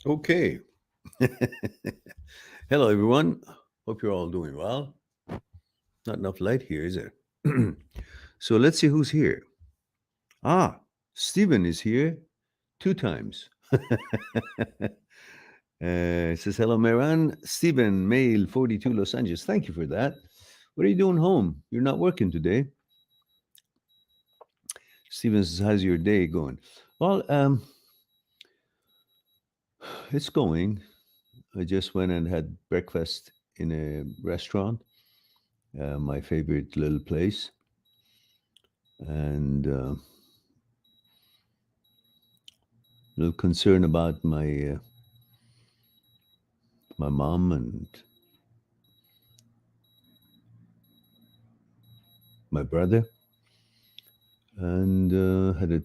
Okay. Hello, everyone. Hope you're all doing well. Not enough light here, is it? So let's see who's here. Ah, Stephen is here 2 times. It says, hello, Meran. Stephen, male 42, Los Angeles. Thank you for that. What are you doing home? You're not working today. Stephen says, how's your day going? Well, it's going. I just went and had breakfast in a restaurant, my favorite little place. And a little concern about my mom and my brother, and had a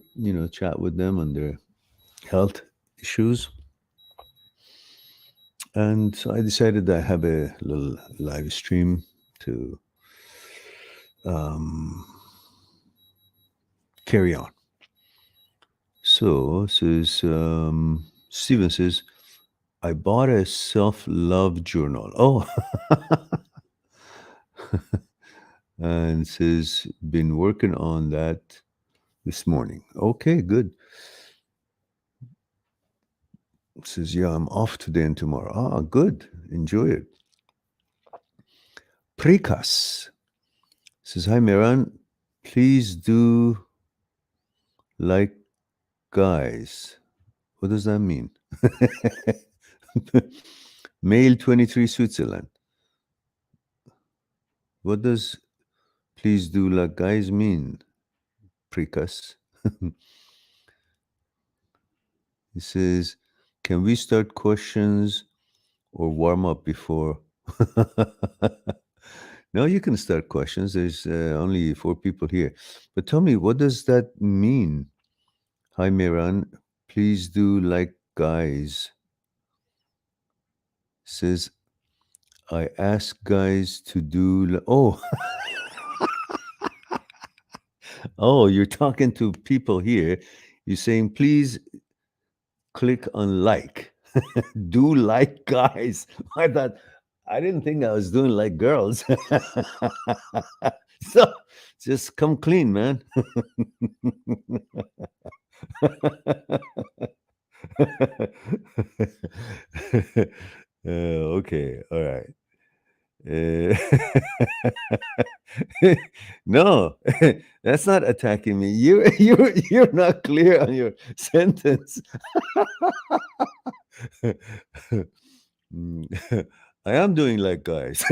chat with them on their health issues. And so I decided that I have a little live stream to carry on. So says Steven says, I bought a self-love journal. Oh, and says been working on that this morning. Okay, good. Says, yeah, I'm off today and tomorrow. Ah, good. Enjoy it. Prikas says, hi, Meran. Please do like guys. What does that mean? Male 23, Switzerland. What does please do like guys mean, Prikas? He says, can we start questions or warm up before? No, you can start questions. There's only 4 people here. But tell me, what does that mean? Hi, Miran. Please do like guys. Says, I ask guys to do... Oh. Oh, you're talking to people here. You're saying, please click on like. Do like guys. I thought... I didn't think I was doing like girls. So just come clean, man. Okay, all right. No, that's not attacking me. You're not clear on your sentence. I am doing like guys.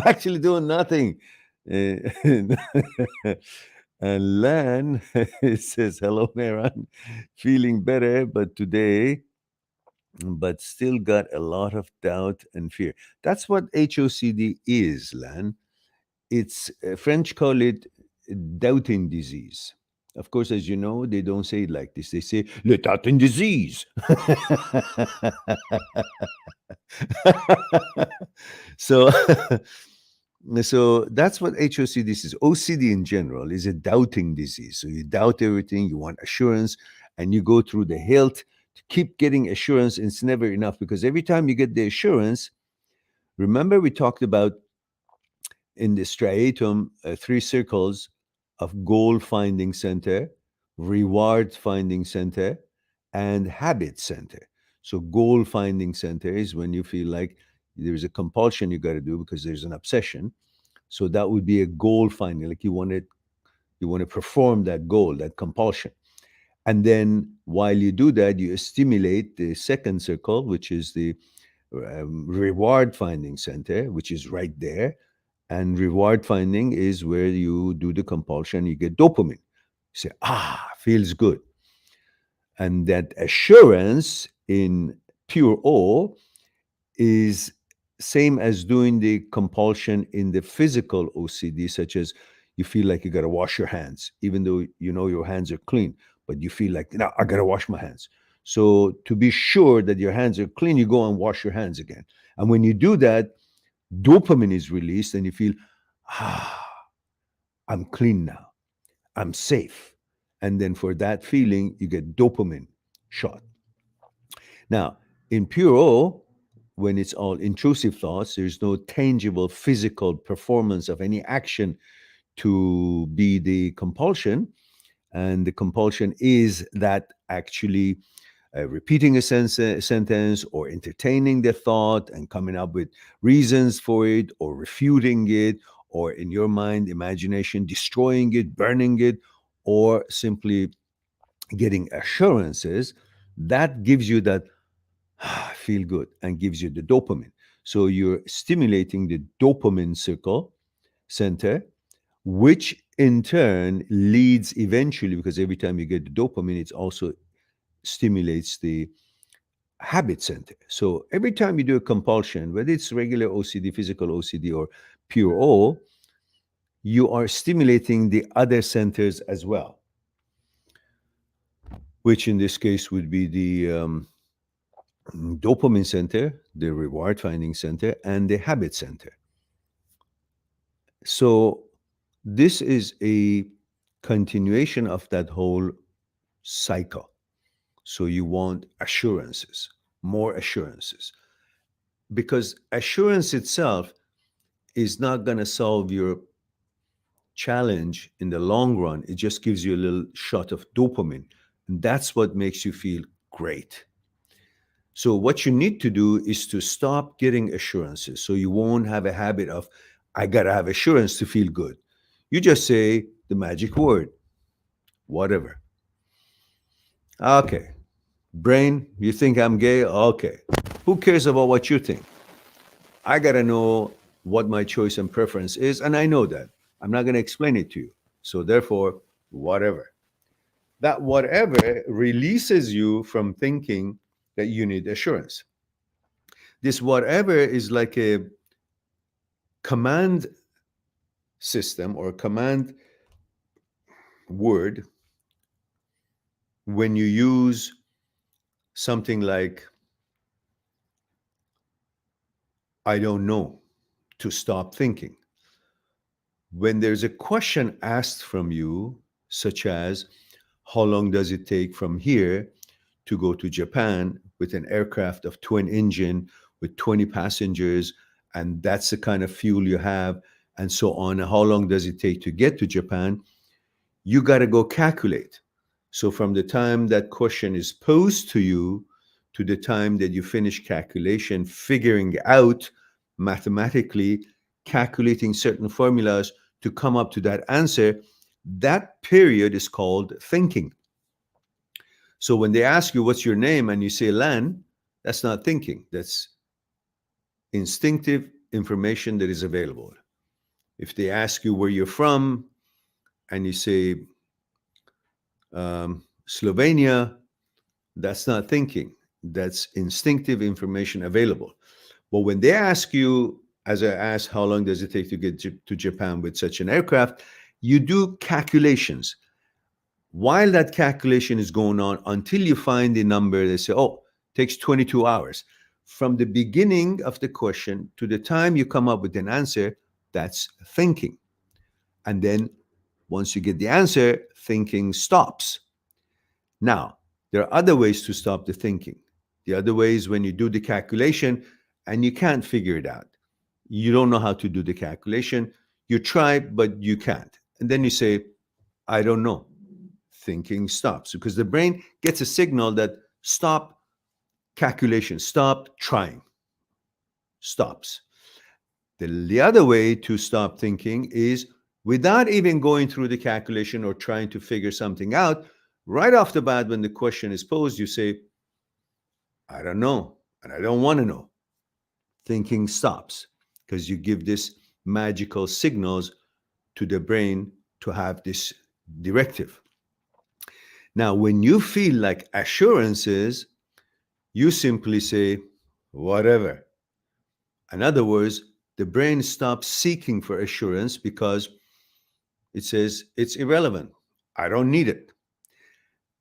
Actually doing nothing. And Lan says, hello, Meran. Feeling better, but still got a lot of doubt and fear. That's what HOCD is, Lan. It's French call it doubting disease. Of course, as you know, they don't say it like this. They say le doubting disease. So, so that's what HOCD is. OCD in general is a doubting disease. So you doubt everything, you want assurance, and you go through the health to keep getting assurance. It's never enough because every time you get the assurance, remember we talked about in the striatum three circles of goal finding center, reward finding center, and habit center. So, goal finding center is when you feel like there's a compulsion you got to do because there's an obsession. So that would be a goal finding, like you want to perform that goal, that compulsion. And then while you do that, you stimulate the second circle, which is the reward finding center, which is right there. And reward finding is where you do the compulsion, you get dopamine. You say, feels good. And that assurance in pure O is same as doing the compulsion in the physical OCD, such as you feel like you got to wash your hands, even though you know your hands are clean, but you feel like, no, I got to wash my hands. So to be sure that your hands are clean, you go and wash your hands again. And when you do that, dopamine is released and you feel, ah, I'm clean now. I'm safe. And then for that feeling, you get dopamine shot. Now, in pure O, when it's all intrusive thoughts, there's no tangible physical performance of any action to be the compulsion. And the compulsion is that actually repeating a sentence or entertaining the thought and coming up with reasons for it or refuting it, or in your mind, imagination, destroying it, burning it, or simply getting assurances that gives you that feel good and gives you the dopamine. So you're stimulating the dopamine circle center, which in turn leads eventually, because every time you get the dopamine, it also stimulates the habit center. So every time you do a compulsion, whether it's regular OCD, physical OCD, or pure O, you are stimulating the other centers as well, which in this case would be the dopamine center, the reward finding center, and the habit center. So this is a continuation of that whole cycle. So you want assurances, more assurances, because assurance itself is not going to solve your challenge in the long run. It just gives you a little shot of dopamine. And that's what makes you feel great. So, what you need to do is to stop getting assurances so you won't have a habit of, I got to have assurance to feel good. You just say the magic word, whatever. Okay. Brain, you think I'm gay? Okay. Who cares about what you think? I got to know what my choice and preference is, and I know that. I'm not going to explain it to you. So, therefore, whatever. That whatever releases you from thinking that you need assurance. This whatever is like a command system or command word when you use something like, I don't know, to stop thinking. When there's a question asked from you, such as, how long does it take from here to go to Japan with an aircraft of twin engine with 20 passengers, and that's the kind of fuel you have, and so on. How long does it take to get to Japan? You got to go calculate. So from the time that question is posed to you to the time that you finish calculation, figuring out mathematically, calculating certain formulas to come up to that answer, that period is called thinking. So when they ask you what's your name and you say Lan, that's not thinking. That's instinctive information that is available. If they ask you where you're from, and you say Slovenia, that's not thinking. That's instinctive information available. But when they ask you, as I asked, how long does it take to get to Japan with such an aircraft, you do calculations. While that calculation is going on, until you find the number, they say, oh, it takes 22 hours. From the beginning of the question to the time you come up with an answer, that's thinking. And then once you get the answer, thinking stops. Now, there are other ways to stop the thinking. The other way is when you do the calculation and you can't figure it out. You don't know how to do the calculation. You try, but you can't. And then you say, I don't know. Thinking stops because the brain gets a signal that stop calculation, stop trying, stops. The other way to stop thinking is without even going through the calculation or trying to figure something out, right off the bat, when the question is posed, you say, I don't know, and I don't want to know. Thinking stops because you give this magical signals to the brain to have this directive. Now, when you feel like assurances, you simply say, whatever. In other words, the brain stops seeking for assurance because it says it's irrelevant. I don't need it.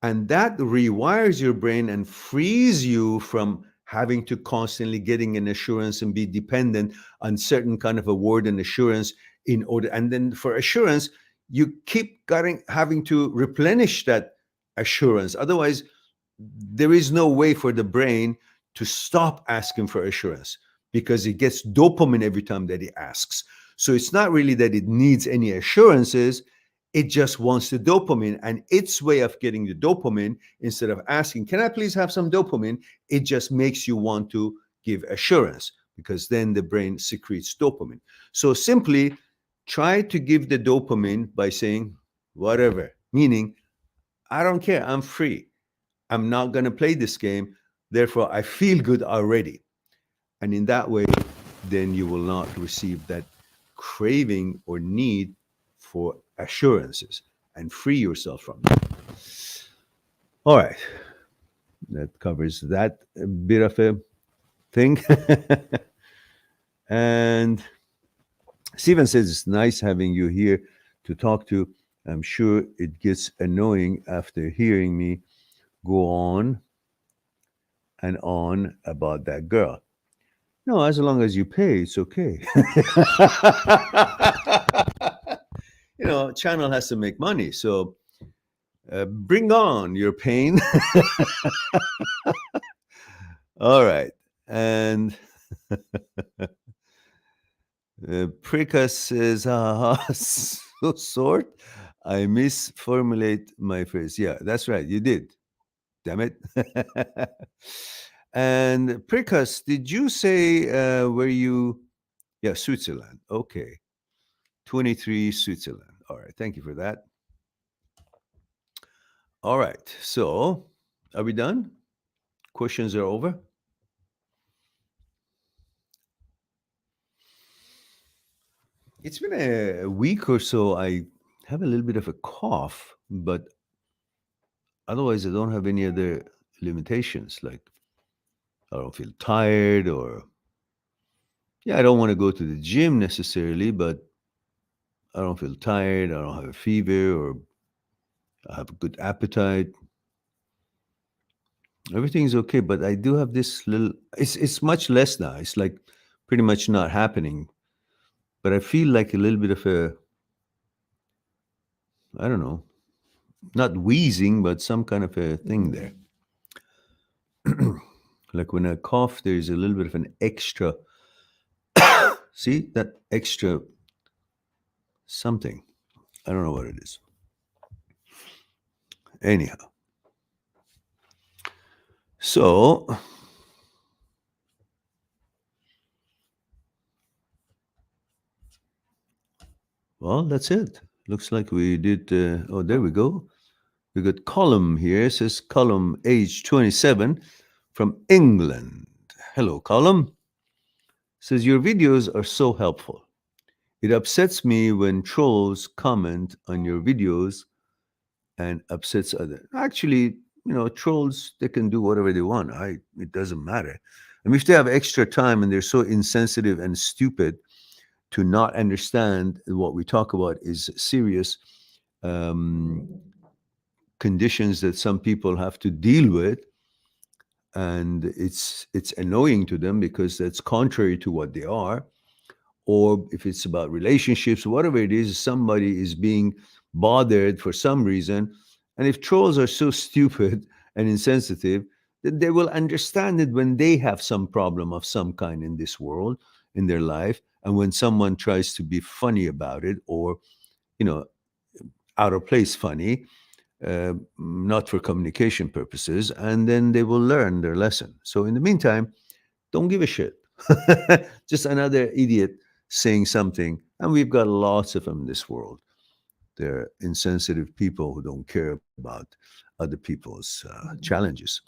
And that rewires your brain and frees you from having to constantly getting an assurance and be dependent on certain kind of a word and assurance in order. And then for assurance, you keep having to replenish that assurance. Otherwise, there is no way for the brain to stop asking for assurance because it gets dopamine every time that it asks. So it's not really that it needs any assurances. It just wants the dopamine, and its way of getting the dopamine, instead of asking, can I please have some dopamine? It just makes you want to give assurance because then the brain secretes dopamine. So simply try to give the dopamine by saying, whatever, meaning, I don't care, I'm free. I'm not going to play this game. Therefore, I feel good already. And in that way, then you will not receive that craving or need for assurances and free yourself from them. All right. That covers that bit of a thing. And Steven says it's nice having you here to talk to. I'm sure it gets annoying after hearing me go on and on about that girl. No, as long as you pay, it's okay. Channel has to make money. So bring on your pain. All right. And Prika says, so short. I misformulate my phrase. Yeah, that's right. You did. Damn it. And Prikas, did you say where you? Yeah, Switzerland. Okay. 23 Switzerland. All right. Thank you for that. All right. So, are we done? Questions are over? It's been a week or so. I have a little bit of a cough, but otherwise, I don't have any other limitations. Like, I don't feel tired or, yeah, I don't want to go to the gym necessarily, but I don't feel tired. I don't have a fever or I have a good appetite. Everything's okay, but I do have this little. It's much less now. It's like pretty much not happening. But I feel like a little bit of a. I don't know, not wheezing, but some kind of a thing there. Like when I cough, there's a little bit of an extra. See that extra something. I don't know what it is. Anyhow, so well, that's it. Looks like we did. Oh, there we go. We got Column here. It says Column, age 27, from England. Hello, Column. Says your videos are so helpful. It upsets me when trolls comment on your videos and upsets others. Actually, trolls, they can do whatever they want. It doesn't matter. I mean, if they have extra time and they're so insensitive and stupid to not understand what we talk about is serious um, conditions that some people have to deal with, and it's annoying to them because that's contrary to what they are. Or if it's about relationships, whatever it is, somebody is being bothered for some reason. And if trolls are so stupid and insensitive, then they will understand it when they have some problem of some kind in this world, in their life. And when someone tries to be funny about it, or, you know, out of place funny, not for communication purposes, and then they will learn their lesson. So in the meantime, don't give a shit. Just another idiot saying something. And we've got lots of them in this world. They're insensitive people who don't care about other people's challenges.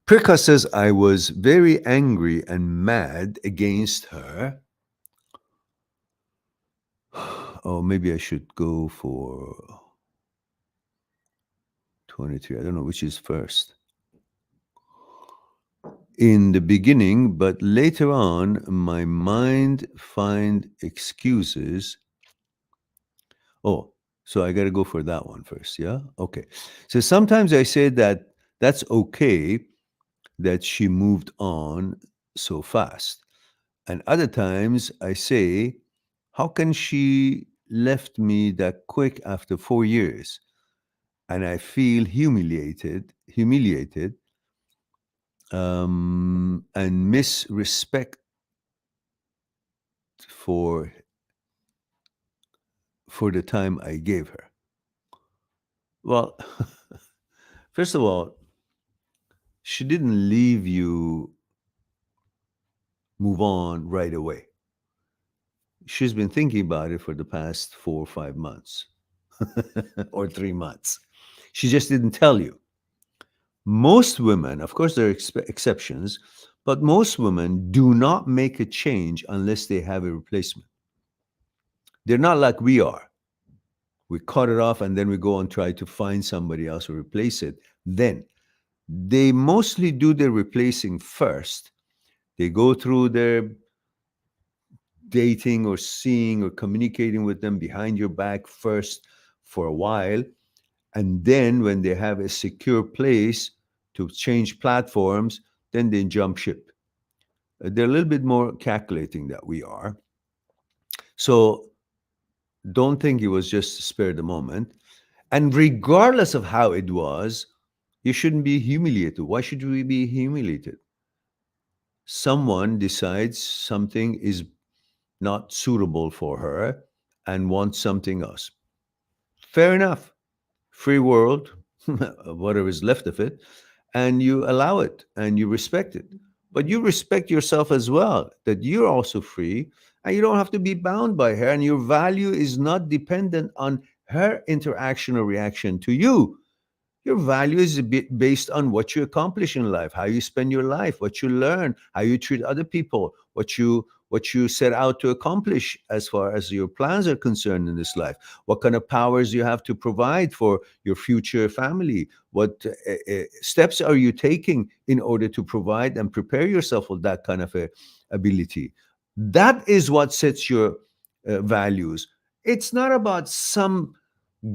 Prika says, I was very angry and mad against her. Oh, maybe I should go for 23. I don't know which is first. In the beginning, but later on, my mind find excuses. Oh, so I got to go for that one first, yeah? Okay. So sometimes I say that that's okay that she moved on so fast. And other times I say, how can she left me that quick after 4 years? And I feel humiliated, and misrespect for for the time I gave her. Well, first of all, she didn't leave you move on right away. She's been thinking about it for the past 4 or 5 months or 3 months. She just didn't tell you. Most women, of course, there are exceptions, but most women do not make a change unless they have a replacement. They're not like we are. We cut it off and then we go and try to find somebody else to replace it. Then they mostly do their replacing first. They go through their dating or seeing or communicating with them behind your back first for a while. And then when they have a secure place to change platforms, then they jump ship. They're a little bit more calculating than we are. So don't think it was just to spare the moment. And regardless of how it was, you shouldn't be humiliated. Why should we be humiliated? Someone decides something is not suitable for her and wants something else. Fair enough. Free world, whatever is left of it, and you allow it and you respect it. But you respect yourself as well, that you're also free and you don't have to be bound by her, and your value is not dependent on her interaction or reaction to you. Your value is a bit based on what you accomplish in life, how you spend your life, what you learn, how you treat other people, what you set out to accomplish as far as your plans are concerned in this life, what kind of powers you have to provide for your future family, what steps are you taking in order to provide and prepare yourself with that kind of a ability. That is what sets your values. It's not about some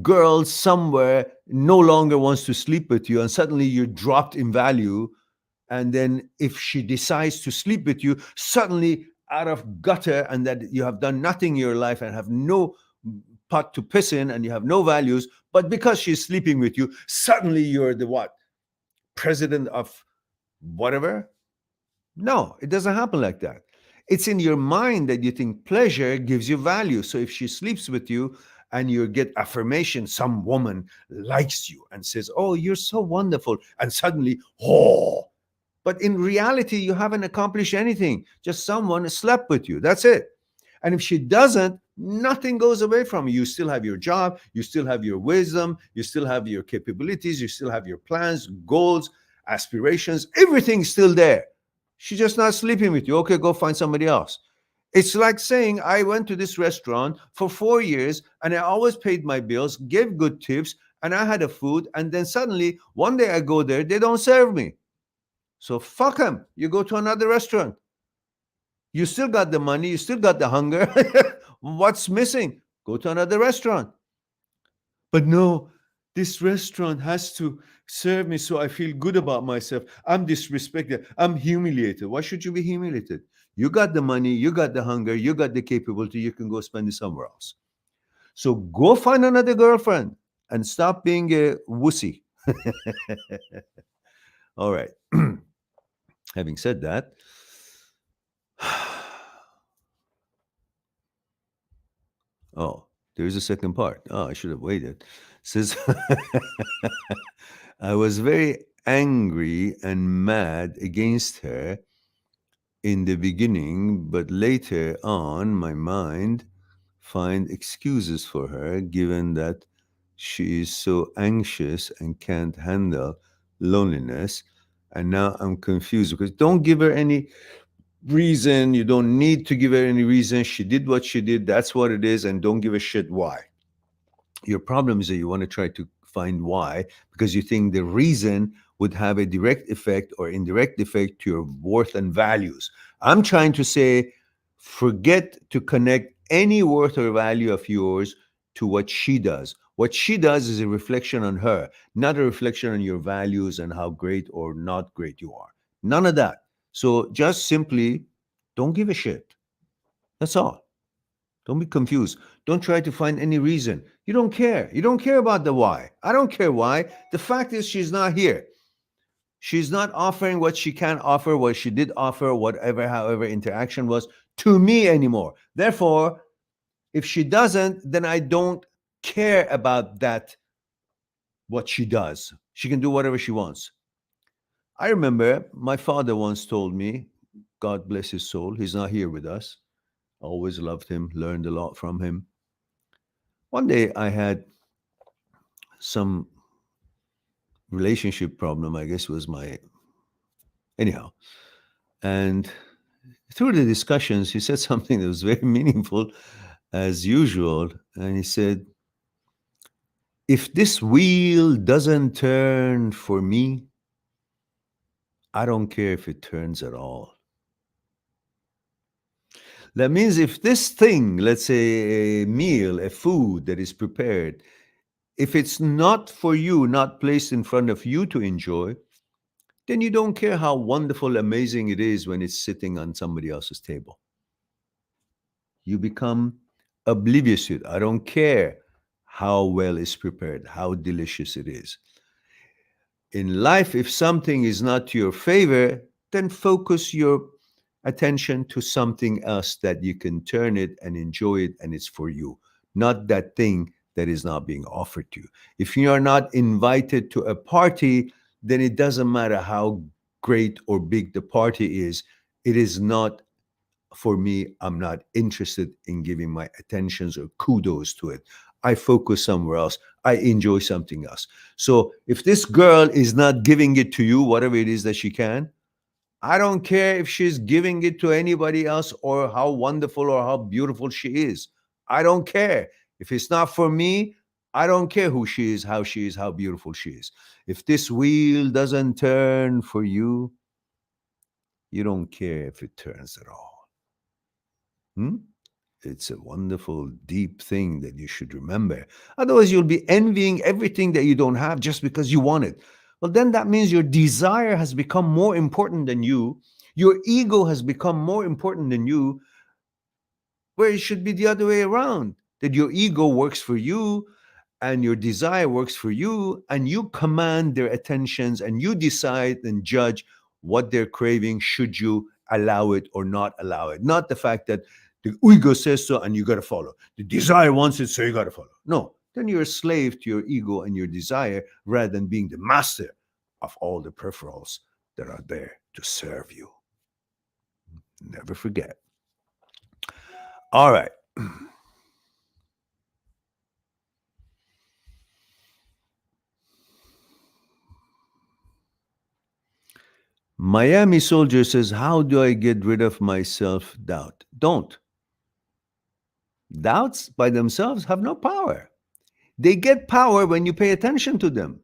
girl somewhere no longer wants to sleep with you and suddenly you're dropped in value, and then if she decides to sleep with you suddenly out of gutter, and that you have done nothing in your life and have no pot to piss in and you have no values, but because she's sleeping with you suddenly you're the what, president of whatever. No, it doesn't happen like that. It's in your mind that you think pleasure gives you value. So if she sleeps with you and you get affirmation, some woman likes you and says, oh, you're so wonderful. And suddenly, oh, but in reality, you haven't accomplished anything. Just someone slept with you. That's it. And if she doesn't, nothing goes away from you. You still have your job. You still have your wisdom. You still have your capabilities. You still have your plans, goals, aspirations. Everything's still there. She's just not sleeping with you. Okay, go find somebody else. It's like saying I went to this restaurant for 4 years and I always paid my bills, gave good tips, and I had a food, and then suddenly one day I go there, they don't serve me. So fuck them. You go to another restaurant. You still got the money, you still got the hunger. What's missing? Go to another restaurant. But no, this restaurant has to serve me so I feel good about myself. I'm disrespected. I'm humiliated. Why should you be humiliated? You got the money, you got the hunger, you got the capability, you can go spend it somewhere else. So go find another girlfriend and stop being a wussy. All right. Having said that, oh, there's a second part. Oh, I should have waited. Says, I was very angry and mad against her in the beginning, but later on, my mind find excuses for her, given that she is so anxious and can't handle loneliness. And now I'm confused because don't give her any reason. You don't need to give her any reason. She did what she did. That's what it is. And don't give a shit why. Your problem is that you want to try to find why because you think the reason would have a direct effect or indirect effect to your worth and values. I'm trying to say forget to connect any worth or value of yours to what she does. What she does is a reflection on her, not a reflection on your values and how great or not great you are. None of that. So just simply don't give a shit. That's all. Don't be confused. Don't try to find any reason. You don't care. You don't care about the why. I don't care why. The fact is, she's not here. She's not offering what she can offer, what she did offer, whatever, however, interaction was to me anymore. Therefore, if she doesn't, then I don't care about that, what she does. She can do whatever she wants. I remember my father once told me, God bless his soul, he's not here with us. Always loved him, learned a lot from him. One day I had some relationship problem, I guess was my anyhow. And through the discussions, he said something that was very meaningful as usual. And he said, if this wheel doesn't turn for me, I don't care if it turns at all. That means if this thing, let's say a meal, a food that is prepared, if it's not for you, not placed in front of you to enjoy, then you don't care how wonderful, amazing it is when it's sitting on somebody else's table. You become oblivious to it. I don't care how well it's prepared, how delicious it is. In life, if something is not to your favor, then focus your attention to something else that you can turn it and enjoy it, and it's for you, not that thing that is not being offered to you. If you are not invited to a party, then it doesn't matter how great or big the party is, it is not for me. I'm not interested in giving my attentions or kudos to it. I focus somewhere else. I enjoy something else. So if this girl is not giving it to you, whatever it is that she can, I don't care if she's giving it to anybody else or how wonderful or how beautiful she is. I don't care. If it's not for me, I don't care who she is, how beautiful she is. If this wheel doesn't turn for you, you don't care if it turns at all. Hmm? It's a wonderful, deep thing that you should remember. Otherwise, you'll be envying everything that you don't have just because you want it. Well, then that means your desire has become more important than you. Your ego has become more important than you, where it should be the other way around, that your ego works for you and your desire works for you, and you command their attentions and you decide and judge what they're craving, should you allow it or not allow it. Not the fact that the ego says so and you got to follow. The desire wants it, so you got to follow. No, then you're a slave to your ego and your desire rather than being the master of all the peripherals that are there to serve you. Never forget. All right. Miami Soldier says, how do I get rid of my self doubt? Don't. Doubts by themselves have no power. They get power when you pay attention to them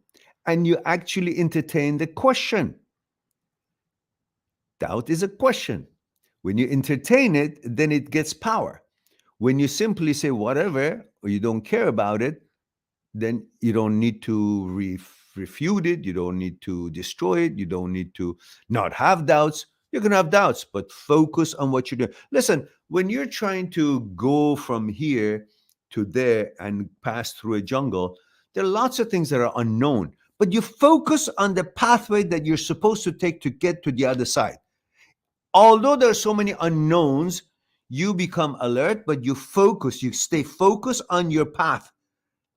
and you actually entertain the question. Doubt is a question. When you entertain it, then it gets power. When you simply say whatever or you don't care about it, then you don't need to refute it. You don't need to destroy it. You don't need to not have doubts. You can have doubts, but focus on what you're doing. Listen, when you're trying to go from here to there and pass through a jungle, there are lots of things that are unknown, but you focus on the pathway that you're supposed to take to get to the other side. Although there are so many unknowns, you become alert, but you stay focused on your path.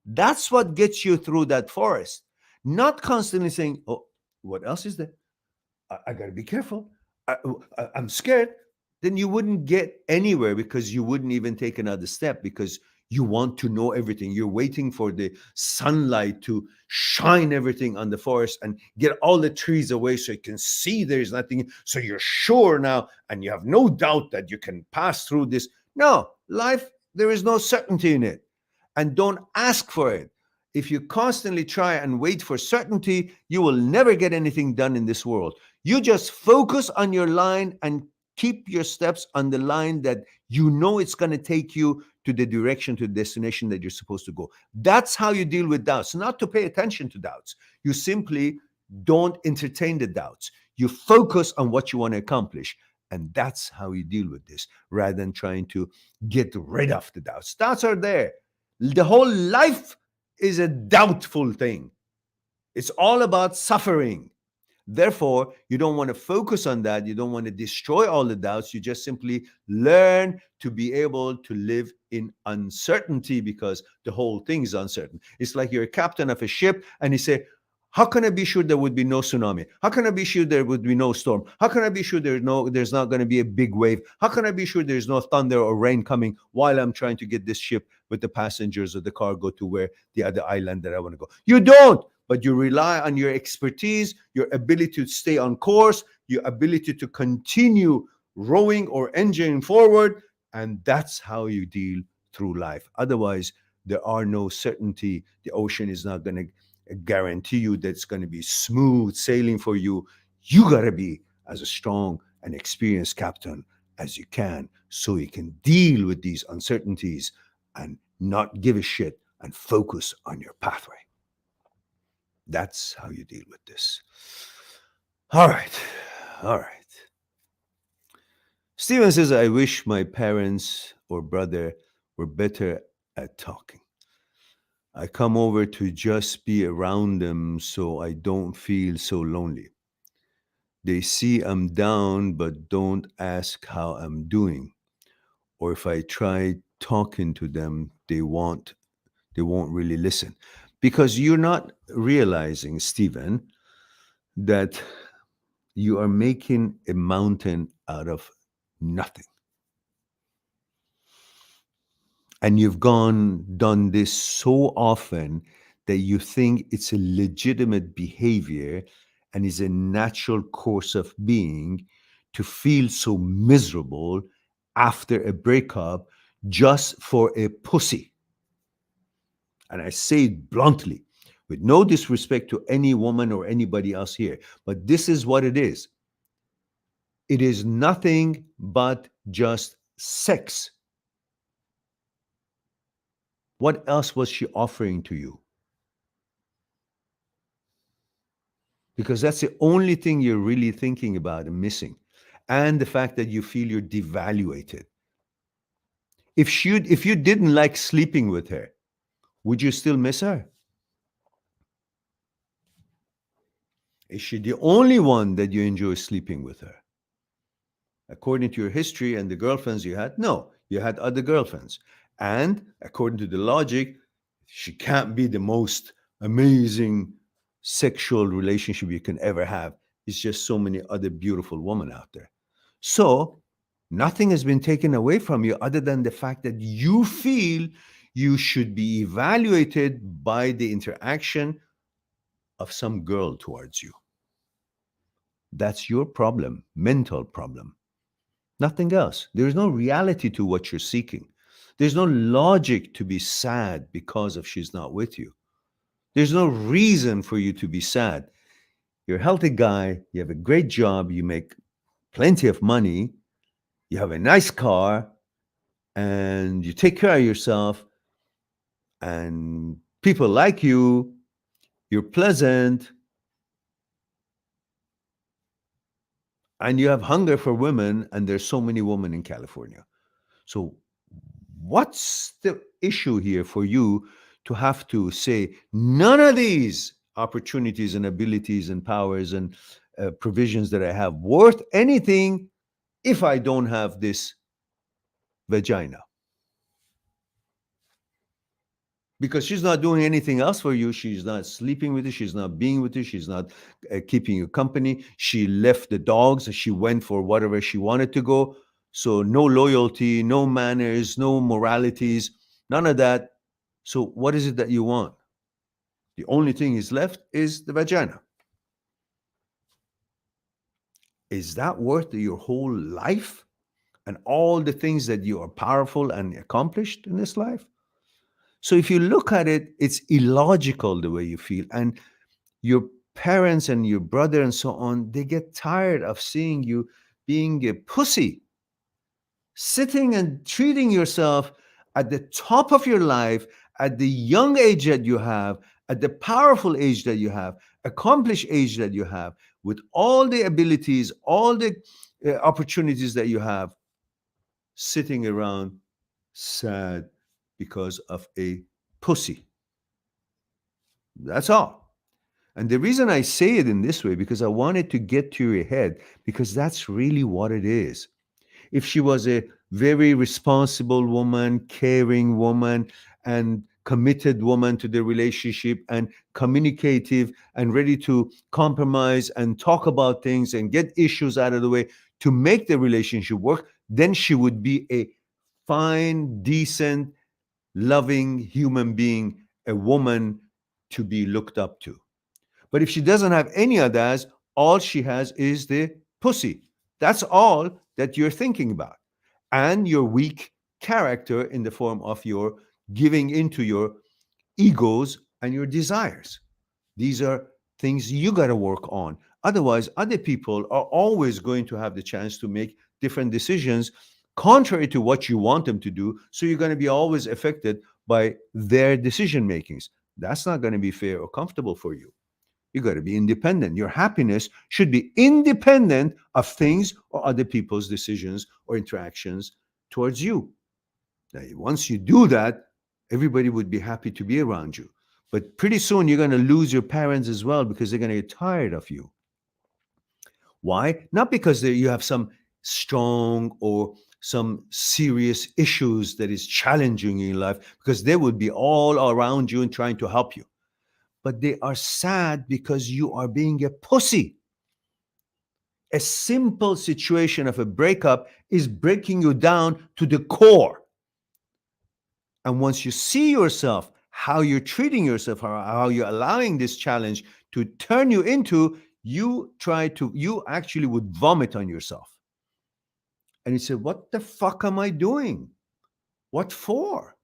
That's what gets you through that forest. Not constantly saying, oh, what else is there? I got to be careful. I'm scared. Then you wouldn't get anywhere because you wouldn't even take another step because you want to know everything. You're waiting for the sunlight to shine everything on the forest and get all the trees away so you can see there's nothing. So you're sure now and you have no doubt that you can pass through this. No, life, there is no certainty in it. And don't ask for it. If you constantly try and wait for certainty, you will never get anything done in this world. You just focus on your line and keep your steps on the line that you know it's going to take you to the direction, to the destination that you're supposed to go. That's how you deal with doubts, not to pay attention to doubts. You simply don't entertain the doubts. You focus on what you want to accomplish. And that's how you deal with this rather than trying to get rid of the doubts. Doubts are there. The whole life is a doubtful thing. It's all about suffering. Therefore, you don't want to focus on that. You don't want to destroy all the doubts. You just simply learn to be able to live in uncertainty because the whole thing is uncertain. It's like you're a captain of a ship and you say, how can I be sure there would be no tsunami? How can I be sure there would be no storm? How can I be sure there's not going to be a big wave? How can I be sure there's no thunder or rain coming while I'm trying to get this ship with the passengers or the cargo to where the other island that I want to go? You don't, but you rely on your expertise, your ability to stay on course, your ability to continue rowing or engineering forward, and that's how you deal through life. Otherwise, there are no certainty. The ocean is not going to guarantee you that it's going to be smooth sailing for you. You got to be as a strong and experienced captain as you can so you can deal with these uncertainties and not give a shit and focus on your pathway. That's how you deal with this. All right. All right. Steven says, I wish my parents or brother were better at talking. I come over to just be around them so I don't feel so lonely. They see I'm down but don't ask how I'm doing. Or if I try talking to them, they won't really listen. Because you're not realizing, Stephen, that you are making a mountain out of nothing. And you've done this so often that you think it's a legitimate behavior and is a natural course of being to feel so miserable after a breakup just for a pussy. And I say it bluntly, with no disrespect to any woman or anybody else here, but this is what it is. It is nothing but just sex. What else was she offering to you? Because that's the only thing you're really thinking about and missing. And the fact that you feel you're devaluated. If you didn't like sleeping with her, would you still miss her? Is she the only one that you enjoy sleeping with her? According to your history and the girlfriends you had, no, you had other girlfriends. And according to the logic, she can't be the most amazing sexual relationship you can ever have. It's just so many other beautiful women out there. So nothing has been taken away from you other than the fact that you feel you should be evaluated by the interaction of some girl towards you. That's your problem, mental problem, nothing else. There's no reality to what you're seeking. There's no logic to be sad because of she's not with you. There's no reason for you to be sad. You're a healthy guy, you have a great job, you make plenty of money, you have a nice car, and you take care of yourself, and people like you, you're pleasant, and you have hunger for women, and there's so many women in California. So, what's the issue here for you to have to say none of these opportunities and abilities and powers and provisions that I have worth anything if I don't have this vagina? Because she's not doing anything else for you. She's not sleeping with you. She's not being with you. She's not keeping you company. She left the dogs. She went for whatever she wanted to go. So no loyalty, no manners, no moralities, none of that. So what is it that you want? The only thing is left is the vagina. Is that worth your whole life and all the things that you are powerful and accomplished in this life? So if you look at it, it's illogical the way you feel. And your parents and your brother and so on, they get tired of seeing you being a pussy, sitting and treating yourself at the top of your life, at the young age that you have, at the powerful age that you have, accomplished age that you have, with all the abilities, all the opportunities that you have, sitting around sad because of a pussy. That's all. And the reason I say it in this way, because I wanted to get to your head, because that's really what it is. If she was a very responsible woman, caring woman, and committed woman to the relationship, and communicative and ready to compromise and talk about things and get issues out of the way to make the relationship work, then she would be a fine, decent, loving human being, a woman to be looked up to. But if she doesn't have any of that, all she has is the pussy. That's all that you're thinking about. And your weak character in the form of your giving into your egos and your desires. These are things you got to work on. Otherwise, other people are always going to have the chance to make different decisions contrary to what you want them to do. So you're going to be always affected by their decision makings. That's not going to be fair or comfortable for you. You got to be independent. Your happiness should be independent of things or other people's decisions or interactions towards you. Now, once you do that, everybody would be happy to be around you. But pretty soon you're going to lose your parents as well because they're going to get tired of you. Why? Not because you have some strong or some serious issues that is challenging you in life, because they would be all around you and trying to help you, but they are sad because you are being a pussy. A simple situation of a breakup is breaking you down to the core. And once you see yourself, how you're treating yourself, how you're allowing this challenge to turn you into, you actually would vomit on yourself. And you say, what the fuck am I doing? What for?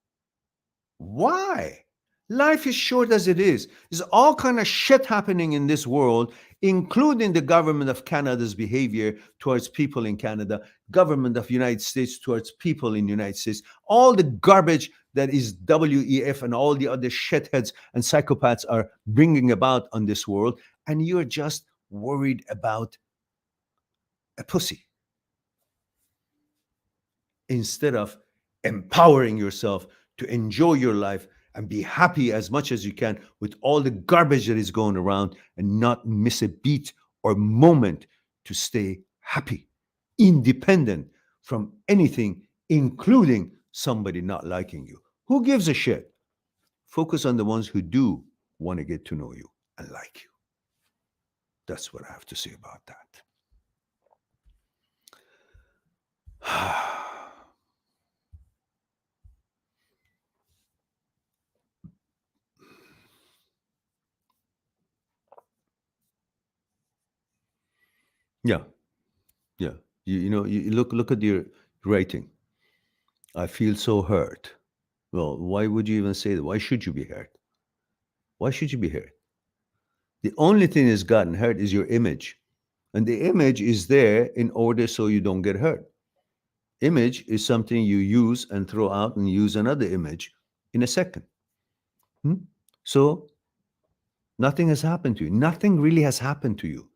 Why? Life is short as it is. There's all kind of shit happening in this world, including the government of Canada's behavior towards people in Canada, government of United States towards people in the United States, all the garbage that is WEF and all the other shitheads and psychopaths are bringing about on this world, and you're just worried about a pussy instead of empowering yourself to enjoy your life and be happy as much as you can with all the garbage that is going around and not miss a beat or moment to stay happy, independent from anything, including somebody not liking you. Who gives a shit? Focus on the ones who do want to get to know you and like you. That's what I have to say about that. Yeah, yeah. You look at your writing. I feel so hurt. Well, why would you even say that? Why should you be hurt? Why should you be hurt? The only thing that's gotten hurt is your image. And the image is there in order so you don't get hurt. Image is something you use and throw out and use another image in a second. Hmm? So nothing has happened to you. Nothing really has happened to you.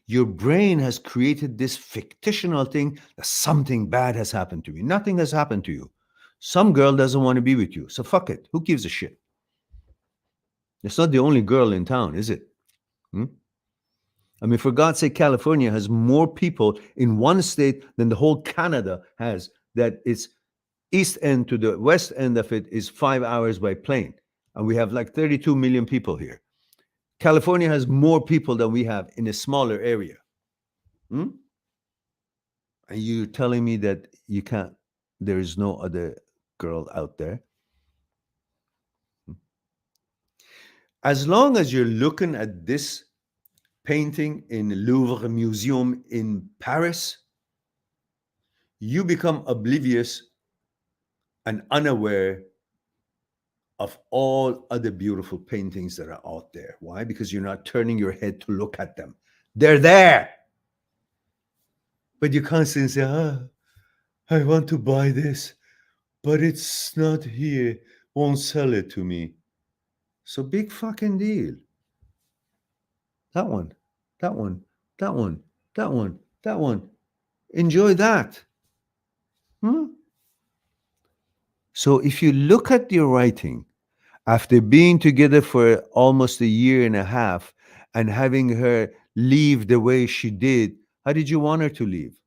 Your brain has created this fictional thing that something bad has happened to me. Nothing has happened to you. Some girl doesn't want to be with you. So fuck it. Who gives a shit? It's not the only girl in town, is it? Hmm? I mean, for God's sake, California has more people in one state than the whole Canada has. That it's east end to the west end of it is 5 hours by plane. And we have like 32 million people here. California has more people than we have in a smaller area. Hmm? And you're telling me that you can't, there is no other girl out there. As long as you're looking at this painting in Louvre Museum in Paris, you become oblivious and unaware of all other beautiful paintings that are out there. Why? Because you're not turning your head to look at them. They're there. But you constantly say, I want to buy this, but it's not here. Won't sell it to me. So big fucking deal. That one, that one, that one, that one, that one. Enjoy that. Hmm? So if you look at your writing, after being together for almost a year and a half and having her leave the way she did, how did you want her to leave?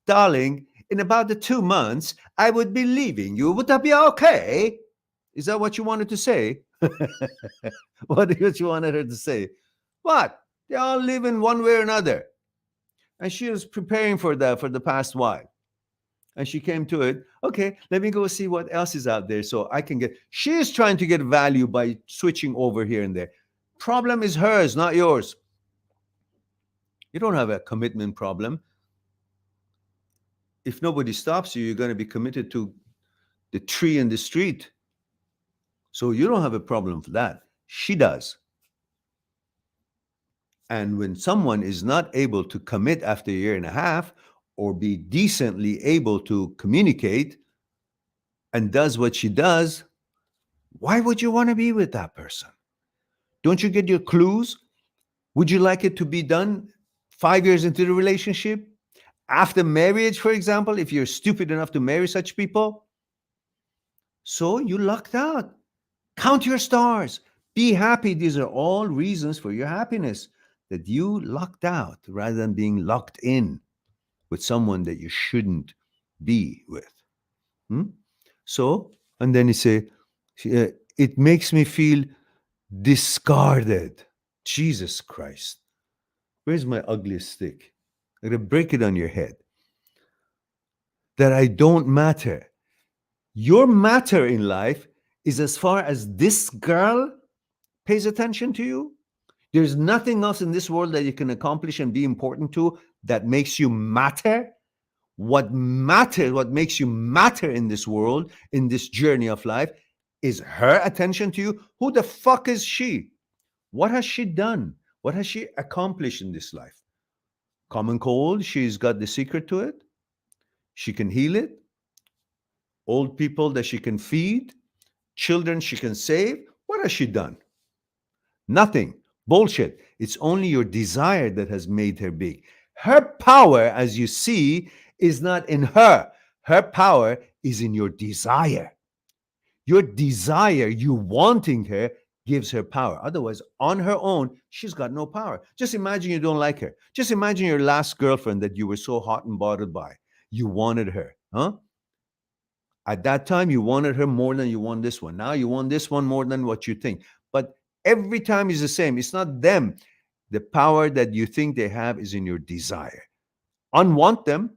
Darling, in about the 2 months, I would be leaving you. Would that be okay? Is that what you wanted to say? What did you wanted her to say? What? They all live in one way or another. And she was preparing for that for the past while. And she came to it, okay, let me go see what else is out there so I can get. She's trying to get value by switching over here and there. Problem is hers, not yours. You don't have a commitment problem. If nobody stops you, you're going to be committed to the tree in the street. So you don't have a problem for that. She does. And when someone is not able to commit after a year and a half or be decently able to communicate and does what she does, why would you want to be with that person? Don't you get your clues? Would you like it to be done 5 years into the relationship? After marriage, for example, if you're stupid enough to marry such people? So you lucked out. Count your stars. Be happy. These are all reasons for your happiness that you lucked out rather than being locked in with someone that you shouldn't be with. Hmm? So, and then you say, it makes me feel discarded. Jesus Christ. Where's my ugliest stick? I'm going to break it on your head. That I don't matter. Your matter in life is as far as this girl pays attention to you. There's nothing else in this world that you can accomplish and be important to that makes you matter. What matters, what makes you matter in this world, in this journey of life, is her attention to you. Who the fuck is she? What has she done? What has she accomplished in this life? Common cold, she's got the secret to it. She can heal it. Old people that she can feed. Children she can save. What has she done? Nothing. Bullshit. It's only your desire that has made her big. Her power, as you see, is not in her. Her power is in your desire. Your desire, you wanting her, gives her power. Otherwise, on her own, she's got no power. Just imagine you don't like her. Just imagine your last girlfriend that you were so hot and bothered by. You wanted her, huh? At that time, you wanted her more than you want this one. Now you want this one more than what you think. But every time is the same. It's not them. The power that you think they have is in your desire. Unwant them,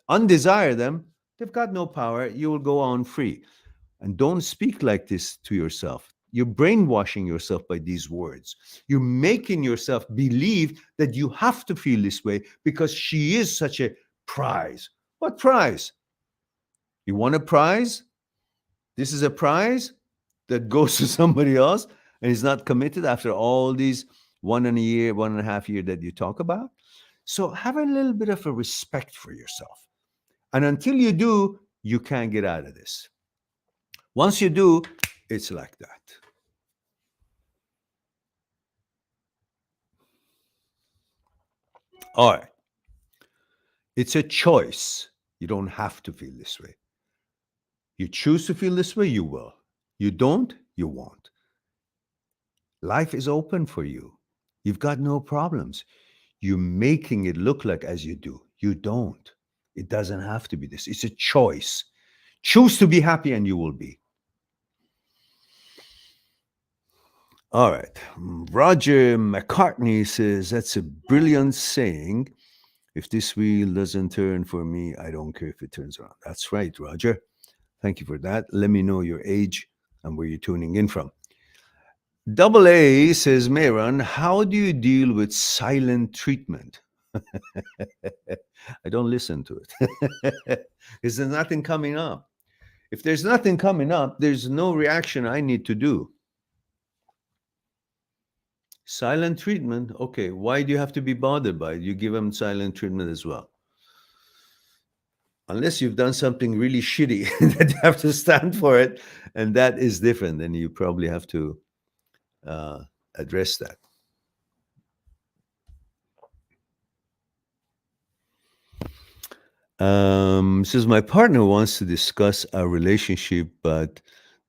undesire them, they've got no power. You will go on free. And don't speak like this to yourself. You're brainwashing yourself by these words. You're making yourself believe that you have to feel this way because she is such a prize. What prize? You want a prize? This is a prize that goes to somebody else and is not committed after all these 1 and a year, 1.5 year that you talk about. So have a little bit of a respect for yourself. And until you do, you can't get out of this. Once you do, it's like that. All right. It's a choice. You don't have to feel this way. You choose to feel this way, you will. You don't, you won't. Life is open for you. You've got no problems. You're making it look like as you do. You don't. It doesn't have to be this. It's a choice. Choose to be happy and you will be. All right. Roger McCartney says that's a brilliant saying. If this wheel doesn't turn for me, I don't care if it turns around. That's right, Roger. Thank you for that. Let me know your age and where you're tuning in from. Double A says, Mehran, how do you deal with silent treatment? I don't listen to it. Is there nothing coming up? If there's nothing coming up, there's no reaction I need to do. Silent treatment? Okay, why do you have to be bothered by it? You give them silent treatment as well. Unless you've done something really shitty that you have to stand for it, and that is different, then you probably have to address that. Says my partner wants to discuss our relationship, but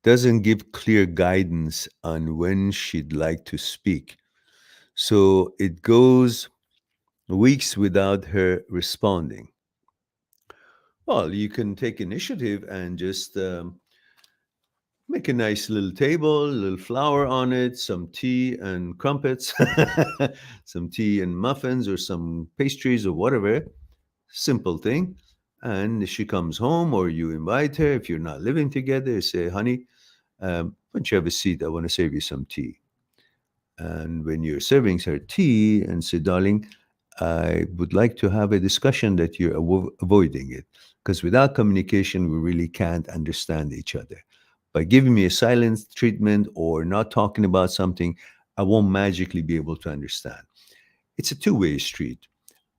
doesn't give clear guidance on when she'd like to speak. So it goes weeks without her responding. Well, you can take initiative and just make a nice little table, a little flour on it, some tea and crumpets, some tea and muffins, or some pastries or whatever. Simple thing. And she comes home, or you invite her. If you're not living together, say, honey, why don't you have a seat? I want to serve you some tea. And when you're serving her tea, and say, darling, I would like to have a discussion that you're avoiding it. Because without communication, we really can't understand each other. By giving me a silent treatment or not talking about something, I won't magically be able to understand. It's a two-way street.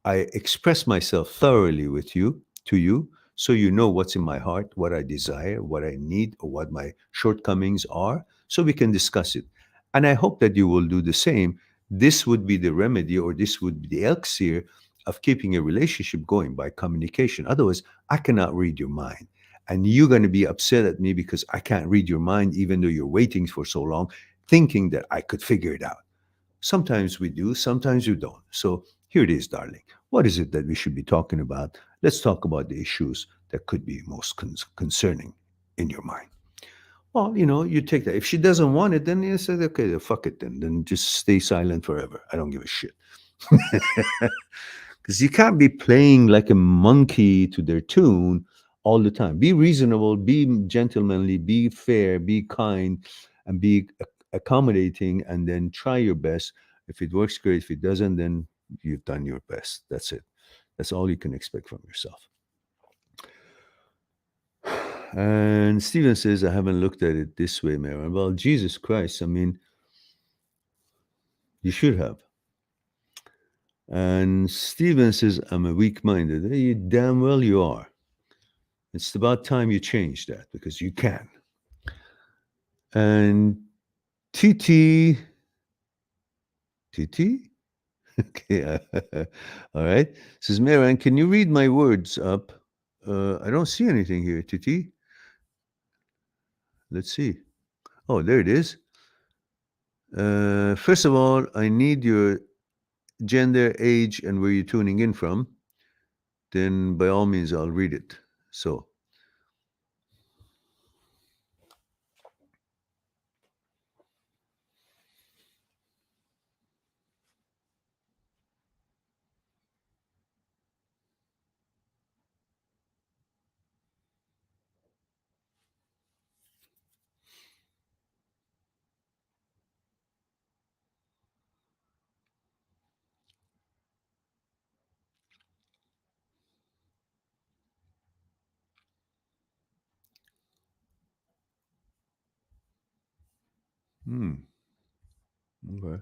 I express myself thoroughly with you, to you, so you know what's in my heart, what I desire, what I need, or what my shortcomings are, so we can discuss it. And I hope that you will do the same. This would be the remedy, or this would be the elixir of keeping a relationship going by communication. Otherwise, I cannot read your mind. And you're going to be upset at me because I can't read your mind, even though you're waiting for so long, thinking that I could figure it out. Sometimes we do, sometimes we don't. So here it is, darling. What is it that we should be talking about? Let's talk about the issues that could be most concerning in your mind. Well, you take that. If she doesn't want it, then you say, okay, then fuck it then. Then just stay silent forever. I don't give a shit. Because you can't be playing like a monkey to their tune all the time. Be reasonable, be gentlemanly, be fair, be kind, and be accommodating, and then try your best. If it works, great. If it doesn't, then you've done your best. That's it. That's all you can expect from yourself. And Stephen says, I haven't looked at it this way, Mary. Well, Jesus Christ, I mean, you should have. And Stephen says, I'm a weak minded. You damn well you are. It's about time you change that because you can. And TT, TT? Okay. All right. Says, Maran, can you read my words up? I don't see anything here, TT. Let's see. Oh, there it is. First of all, I need your gender, age, and where you're tuning in from. Then, by all means, I'll read it. So, Hmm. Okay.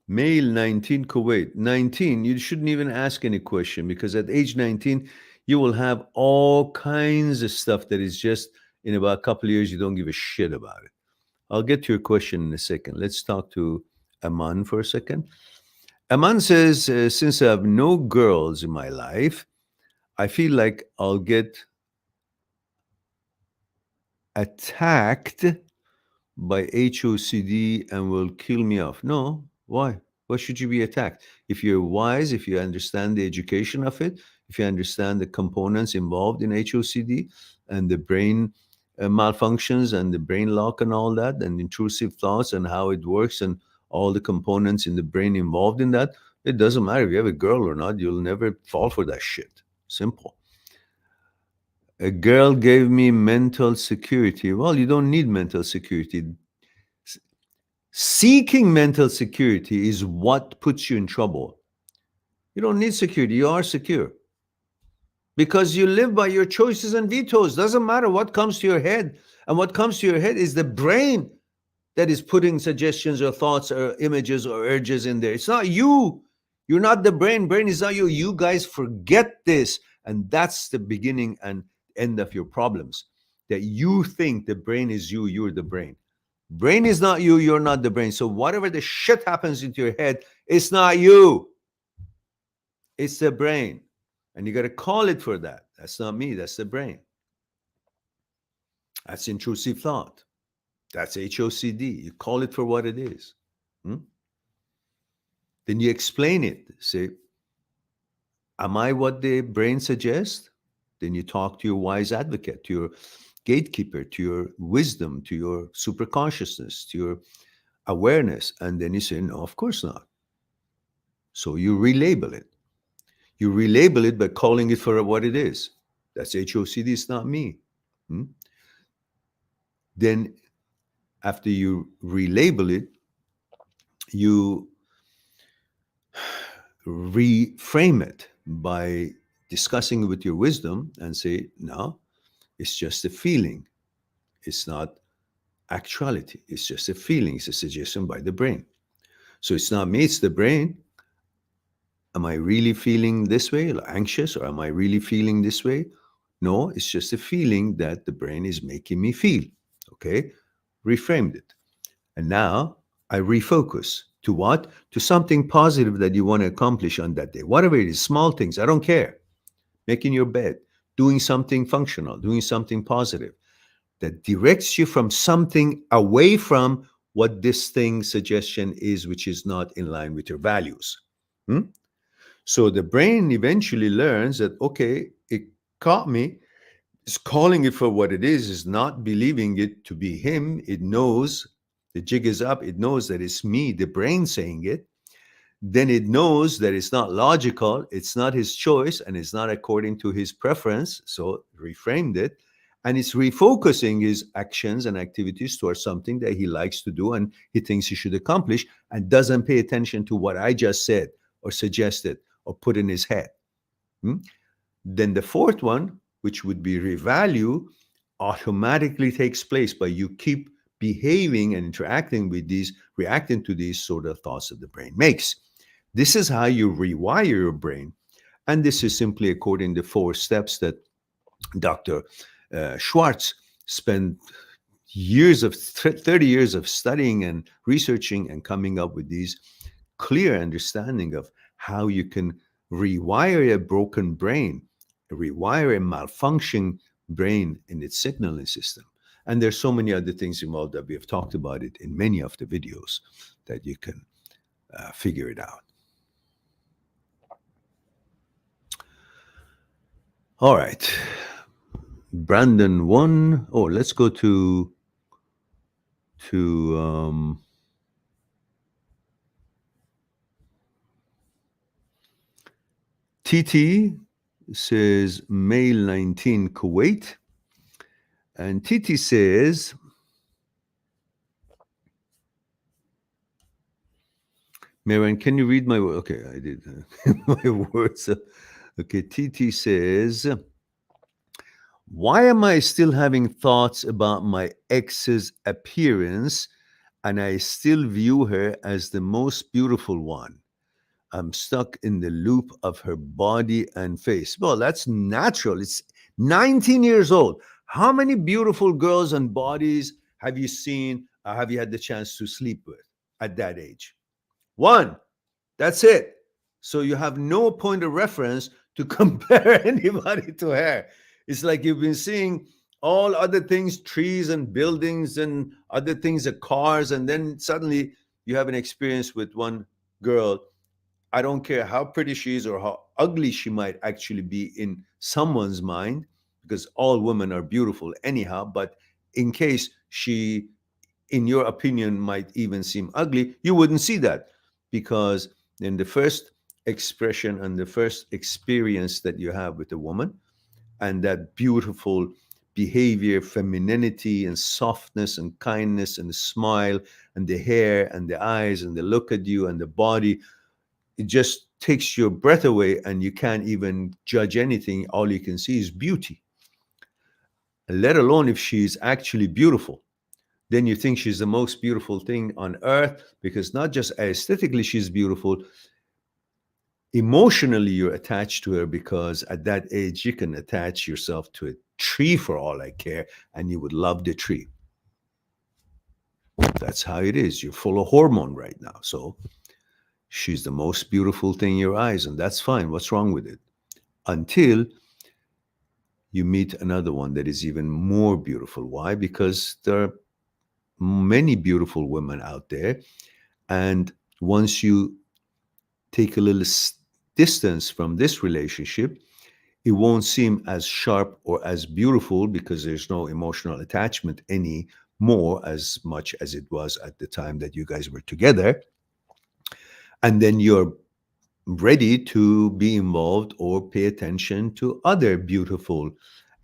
Male 19, Kuwait. 19, you shouldn't even ask any question because at age 19, you will have all kinds of stuff that is just in about a couple of years, you don't give a shit about it. I'll get to your question in a second. Let's talk to Aman for a second. Aman says, since I have no girls in my life, I feel like I'll get attacked by HOCD and will kill me off. No, why? Why should you be attacked? If you're wise, if you understand the education of it, if you understand the components involved in HOCD and the brain malfunctions and the brain lock and all that, and intrusive thoughts and how it works and all the components in the brain involved in that, it doesn't matter if you have a girl or not, you'll never fall for that shit. Simple. A girl gave me mental security. Well, you don't need mental security. Seeking mental security is what puts you in trouble. You don't need security. You are secure because you live by your choices and vetoes. Doesn't matter what comes to your head. And what comes to your head is the brain that is putting suggestions or thoughts or images or urges in there. It's not you. You're not the brain. Brain is not you. You guys forget this. And that's the beginning and end of your problems. That you think the brain is you, you're the brain. Brain is not you, you're not the brain. So whatever the shit happens into your head, it's not you, it's the brain. And you got to call it for that. That's not me, that's the brain. That's intrusive thought. That's HOCD. You call it for what it is. Hmm? Then you explain it. Say, am I what the brain suggests? Then you talk to your wise advocate, to your gatekeeper, to your wisdom, to your superconsciousness, to your awareness. And then you say, no, of course not. So you relabel it. You relabel it by calling it for what it is. That's HOCD, it's not me. Hmm? Then, after you relabel it, you reframe it by discussing it with your wisdom and say, no, it's just a feeling. It's not actuality. It's just a feeling. It's a suggestion by the brain. So it's not me, it's the brain. Am I really feeling this way, like anxious, or am I really feeling this way? No, it's just a feeling that the brain is making me feel. Okay, reframed it. And now I refocus to what? To something positive that you want to accomplish on that day. Whatever it is, small things, I don't care. Making your bed, doing something functional, doing something positive that directs you from something away from what this thing suggestion is, which is not in line with your values. Hmm? So the brain eventually learns that, okay, it caught me. It's calling it for what it is not believing it to be him. It knows the jig is up. It knows that it's me, the brain saying it. Then it knows that it's not logical. It's not his choice and it's not according to his preference. So reframed it. And it's refocusing his actions and activities towards something that he likes to do and he thinks he should accomplish and doesn't pay attention to what I just said or suggested or put in his head. Hmm? Then the fourth one, which would be revalue, automatically takes place, but you keep behaving and interacting with these, reacting to these sort of thoughts that the brain makes. This is how you rewire your brain. And this is simply according to 4 steps that Dr. Schwartz spent years of 30 years of studying and researching and coming up with these clear understanding of how you can rewire a broken brain, rewire a malfunction brain in its signaling system. And there's so many other things involved that we have talked about it in many of the videos that you can figure it out. All right. Brandon 1. Oh, let's go to TT says male 19 Kuwait. And TT says, Marian, can you read my words? Okay, I did my words. Okay, TT says, Why am I still having thoughts about my ex's appearance and I still view her as the most beautiful one? I'm stuck in the loop of her body and face. Well, that's natural. It's 19 years old. How many beautiful girls and bodies have you seen or have you had the chance to sleep with at that age? One. That's it. So you have no point of reference to compare anybody to her. It's like you've been seeing all other things, trees and buildings and other things, cars, and then suddenly you have an experience with one girl. I don't care how pretty she is or how ugly she might actually be in someone's mind, because all women are beautiful anyhow. But in case she, in your opinion, might even seem ugly, you wouldn't see that, because in the first expression and the first experience that you have with a woman, and that beautiful behavior, femininity, and softness, and kindness, and the smile, and the hair, and the eyes, and the look at you, and the body, it just takes your breath away, and you can't even judge anything. All you can see is beauty, let alone if she's actually beautiful. Then you think she's the most beautiful thing on earth, because not just aesthetically she's beautiful, emotionally you're attached to her, because at that age you can attach yourself to a tree for all I care, and you would love the tree. That's how it is. You're full of hormone right now. So she's the most beautiful thing in your eyes, and that's fine. What's wrong with it? Until you meet another one that is even more beautiful. Why? Because there are many beautiful women out there. And once you take a little distance from this relationship, it won't seem as sharp or as beautiful, because there's no emotional attachment anymore as much as it was at the time that you guys were together. And then you're ready to be involved or pay attention to other beautiful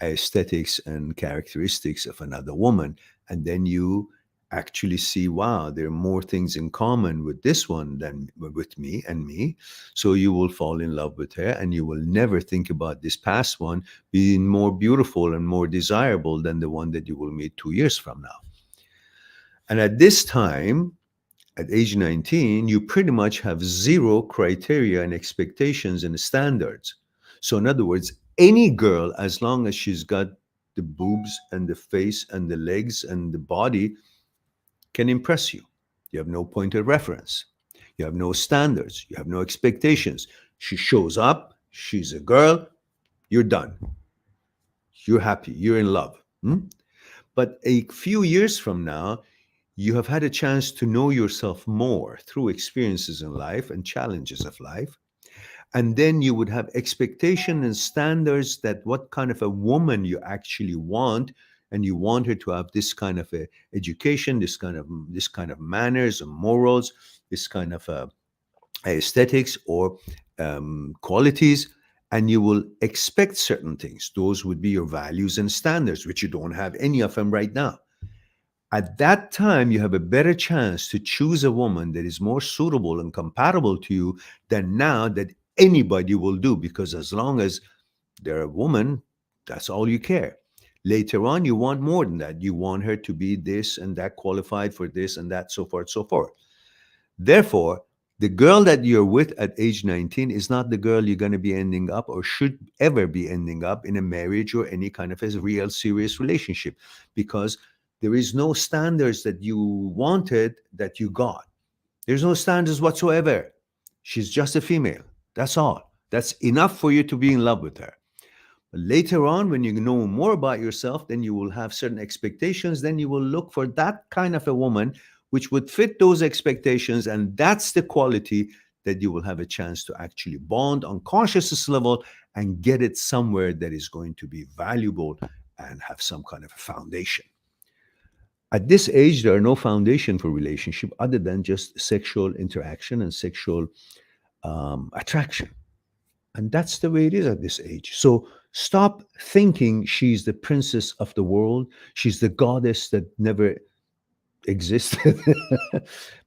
aesthetics and characteristics of another woman. And then you actually see, wow, there are more things in common with this one than with me and me. So you will fall in love with her, and you will never think about this past one being more beautiful and more desirable than the one that you will meet 2 years from now. And at this time, at age 19, you pretty much have zero criteria and expectations and standards. So, in other words, any girl, as long as she's got the boobs and the face and the legs and the body, can impress you. You have no point of reference. You have no standards. You have no expectations. She shows up, she's a girl, you're done. You're happy, you're in love. But a few years from now, you have had a chance to know yourself more through experiences in life and challenges of life. And then you would have expectation and standards that what kind of a woman you actually want. And you want her to have this kind of a education, this kind of manners and morals, this kind of aesthetics or qualities. And you will expect certain things. Those would be your values and standards, which you don't have any of them right now. At that time, you have a better chance to choose a woman that is more suitable and compatible to you than now that anybody will do, because as long as they're a woman, that's all you care. Later on, you want more than that. You want her to be this and that, qualified for this and that, so forth, so forth. Therefore, the girl that you're with at age 19 is not the girl you're going to be ending up or should ever be ending up in a marriage or any kind of a real serious relationship, because there is no standards that you wanted that you got. There's no standards whatsoever. She's just a female. That's all. That's enough for you to be in love with her. But later on, when you know more about yourself, then you will have certain expectations. Then you will look for that kind of a woman which would fit those expectations. And that's the quality that you will have a chance to actually bond on consciousness level and get it somewhere that is going to be valuable and have some kind of a foundation. At this age, there are no foundation for relationship other than just sexual interaction and sexual attraction. And that's the way it is at this age. So stop thinking she's the princess of the world. She's the goddess that never existed.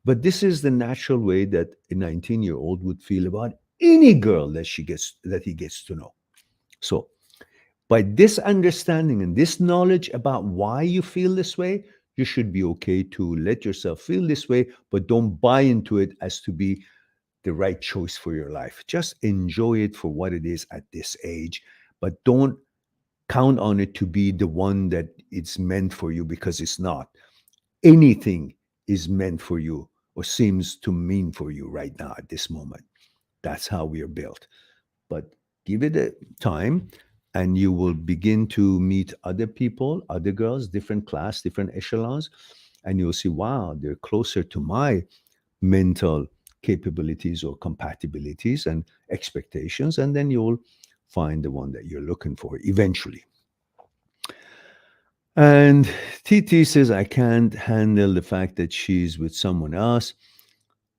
But this is the natural way that a 19-year-old would feel about any girl that he gets to know. So By this understanding and this knowledge about why you feel this way, you should be okay to let yourself feel this way, but don't buy into it as to be the right choice for your life. Just enjoy it for what it is at this age, but don't count on it to be the one that it's meant for you, because it's not. Anything is meant for you or seems to mean for you right now at this moment. That's how we are built. But give it a time, and you will begin to meet other people, other girls, different class, different echelons, and you'll see, wow, they're closer to my mental capabilities or compatibilities and expectations, and then you'll find the one that you're looking for eventually. And TT says, I can't handle the fact that she's with someone else.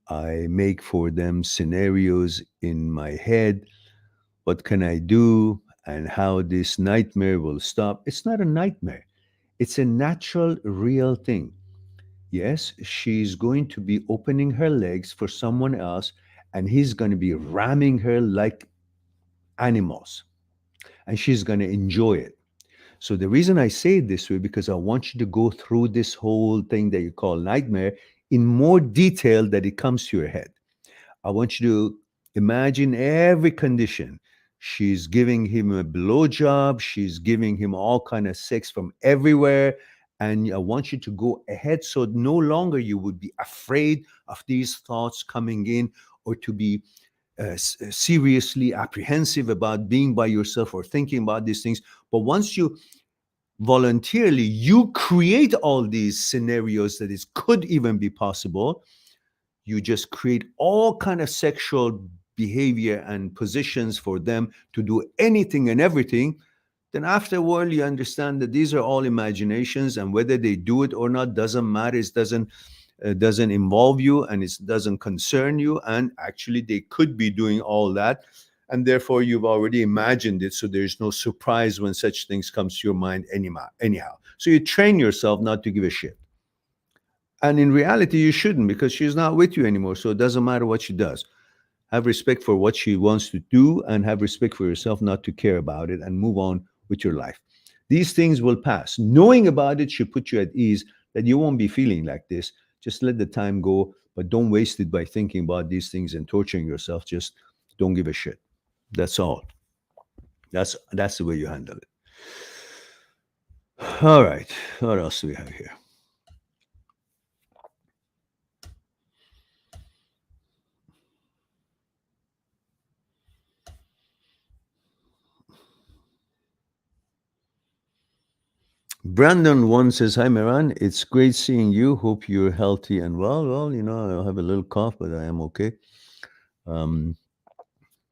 I make for them scenarios in my head. What can I do? And how this nightmare will stop? It's not a nightmare, it's a natural, real thing. Yes, she's going to be opening her legs for someone else, and he's going to be ramming her like animals, and she's going to enjoy it. So the reason I say it this way, because I want you to go through this whole thing that you call nightmare in more detail that it comes to your head. I want you to imagine every condition. She's giving him a blowjob. She's giving him all kind of sex from everywhere. And I want you to go ahead so no longer you would be afraid of these thoughts coming in, or to be seriously apprehensive about being by yourself or thinking about these things. But once you voluntarily you create all these scenarios that it could even be possible, you just create all kind of sexual behavior and positions for them to do anything and everything. Then afterward you understand that these are all imaginations, and whether they do it or not doesn't matter. It doesn't involve you, and it doesn't concern you, and actually they could be doing all that, and therefore you've already imagined it, so there's no surprise when such things comes to your mind anyhow. So you train yourself not to give a shit. And in reality, you shouldn't, because she's not with you anymore. So it doesn't matter what she does. Have respect for what she wants to do, and have respect for yourself not to care about it, and move on with your life. These things will pass. Knowing about it should put you at ease that you won't be feeling like this. Just let the time go, but don't waste it by thinking about these things and torturing yourself. Just don't give a shit. That's all. That's the way you handle it. All right. What else do we have here? Brandon one says, hi, Miran. It's great seeing you. Hope you're healthy and well. Well, I have a little cough, but I am okay. Um,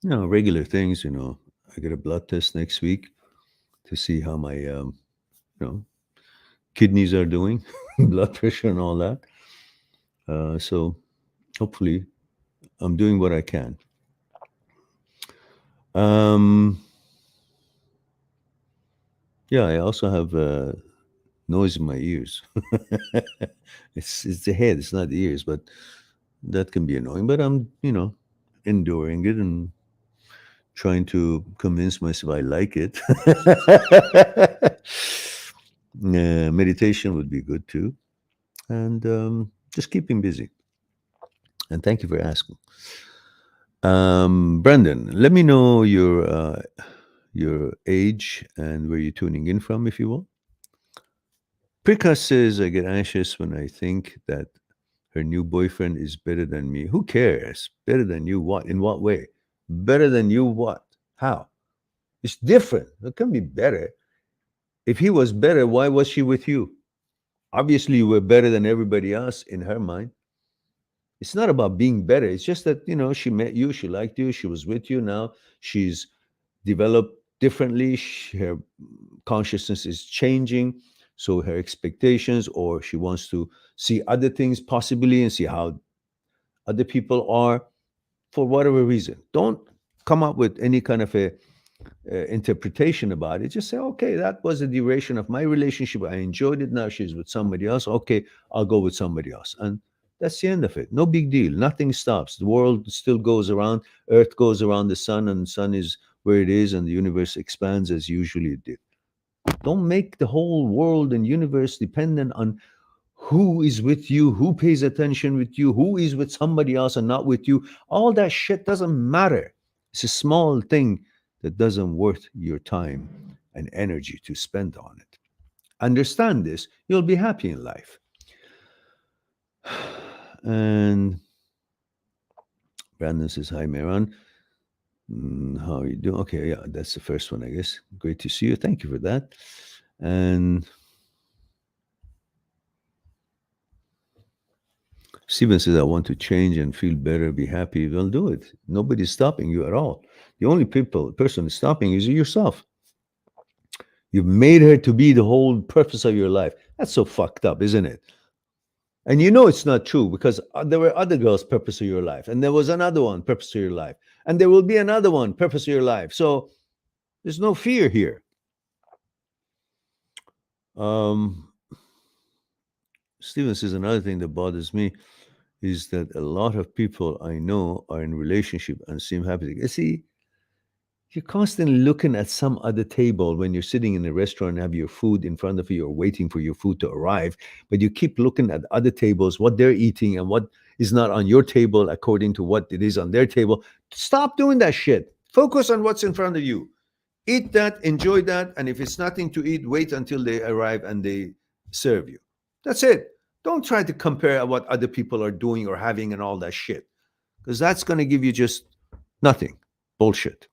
regular things, I get a blood test next week to see how my, kidneys are doing, blood pressure and all that. So hopefully I'm doing what I can. Yeah, I also have noise in my ears. It's the head, it's not the ears, but that can be annoying. But I'm, enduring it and trying to convince myself I like it. Meditation would be good too, and just keeping busy. And thank you for asking. Brendan, let me know your age and where you're tuning in from, if you will. Prika says, I get anxious when I think that her new boyfriend is better than me. Who cares? Better than you what? In what way? Better than you what? How? It's different. It can be better. If he was better, why was she with you? Obviously, you were better than everybody else in her mind. It's not about being better. It's just that, she met you, she liked you, she was with you. Now she's developed differently. Her consciousness is changing. So her expectations, or she wants to see other things possibly and see how other people are, for whatever reason. Don't come up with any kind of a interpretation about it. Just say, okay, that was the duration of my relationship. I enjoyed it. Now she's with somebody else. Okay, I'll go with somebody else. And that's the end of it. No big deal. Nothing stops. The world still goes around. Earth goes around the sun, and the sun is where it is, and the universe expands as usually it did. Don't make the whole world and universe dependent on who is with you, who pays attention with you, who is with somebody else and not with you. All that shit doesn't matter. It's a small thing that doesn't worth your time and energy to spend on it. Understand this, you'll be happy in life. And Brandon says, hi, Meron. How are you doing? Okay, yeah, that's the first one, I guess. Great to see you. Thank you for that. And Steven says, I want to change and feel better, be happy. Well, do it. Nobody's stopping you at all. The only person stopping is yourself. You've made her to be the whole purpose of your life. That's so fucked up, isn't it? And you know it's not true because there were other girls purpose of your life, and there was another one purpose of your life, and there will be another one purpose of your life. So there's no fear here. Um, Steven says another thing that bothers me is that a lot of people I know are in relationship and seem happy. You see, you're constantly looking at some other table when you're sitting in a restaurant and have your food in front of you or waiting for your food to arrive, but you keep looking at other tables, what they're eating and what is not on your table according to what it is on their table. Stop doing that shit. Focus on what's in front of you. Eat that, enjoy that, and if it's nothing to eat, wait until they arrive and they serve you. That's it. Don't try to compare what other people are doing or having and all that shit, because that's going to give you just nothing. Bullshit.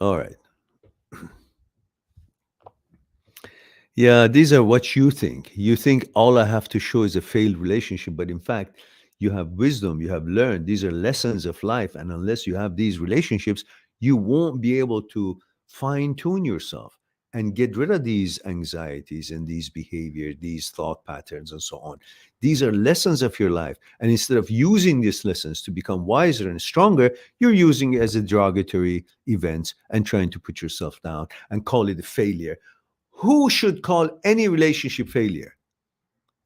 All right. Yeah, these are what you think. You think all I have to show is a failed relationship, but in fact, you have wisdom, you have learned. These are lessons of life. And unless you have these relationships, you won't be able to fine tune yourself and get rid of these anxieties and these behaviors, these thought patterns, and so on. These are lessons of your life. And instead of using these lessons to become wiser and stronger, you're using it as a derogatory event and trying to put yourself down and call it a failure. Who should call any relationship failure?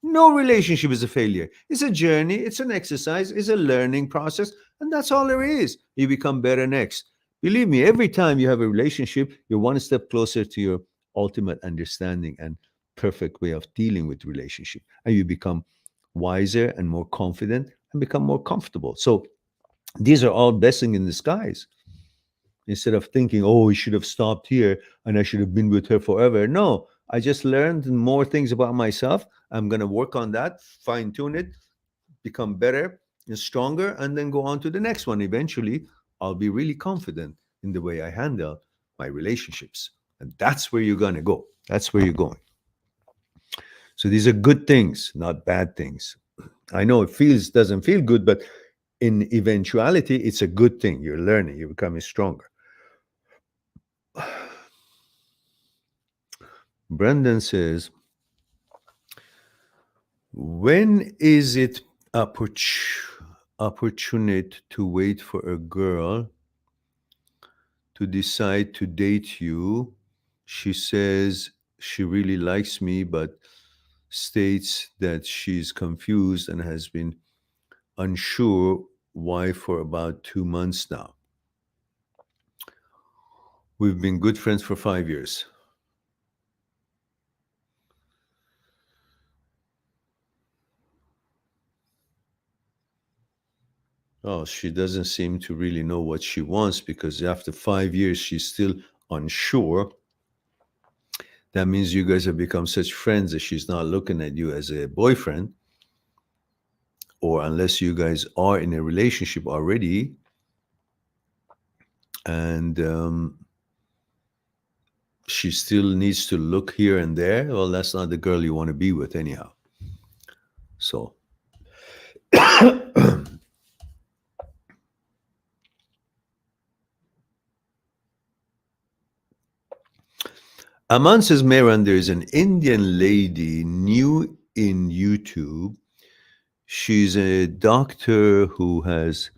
No relationship is a failure. It's a journey, it's an exercise, it's a learning process, and that's all there is. You become better next. Believe me, every time you have a relationship, you're one step closer to your ultimate understanding and perfect way of dealing with relationship. And you become wiser and more confident and become more comfortable. So these are all blessing in disguise. Instead of thinking, oh, we should have stopped here and I should have been with her forever. No, I just learned more things about myself. I'm going to work on that, fine tune it, become better and stronger, and then go on to the next one. Eventually, I'll be really confident in the way I handle my relationships. And that's where you're going to go. That's where you're going. So these are good things, not bad things. I know it doesn't feel good, but in eventuality, it's a good thing. You're learning, you're becoming stronger. Brendan says, when is it opportunate to wait for a girl to decide to date you? She says she really likes me, but states that she's confused and has been unsure why for about 2 months now. We've been good friends for 5 years. Oh, she doesn't seem to really know what she wants because after 5 years, she's still unsure. That means you guys have become such friends that she's not looking at you as a boyfriend. Or unless you guys are in a relationship already and she still needs to look here and there, well, that's not the girl you want to be with anyhow. So Aman says, Meran, there is an Indian lady new in YouTube. She's a doctor who as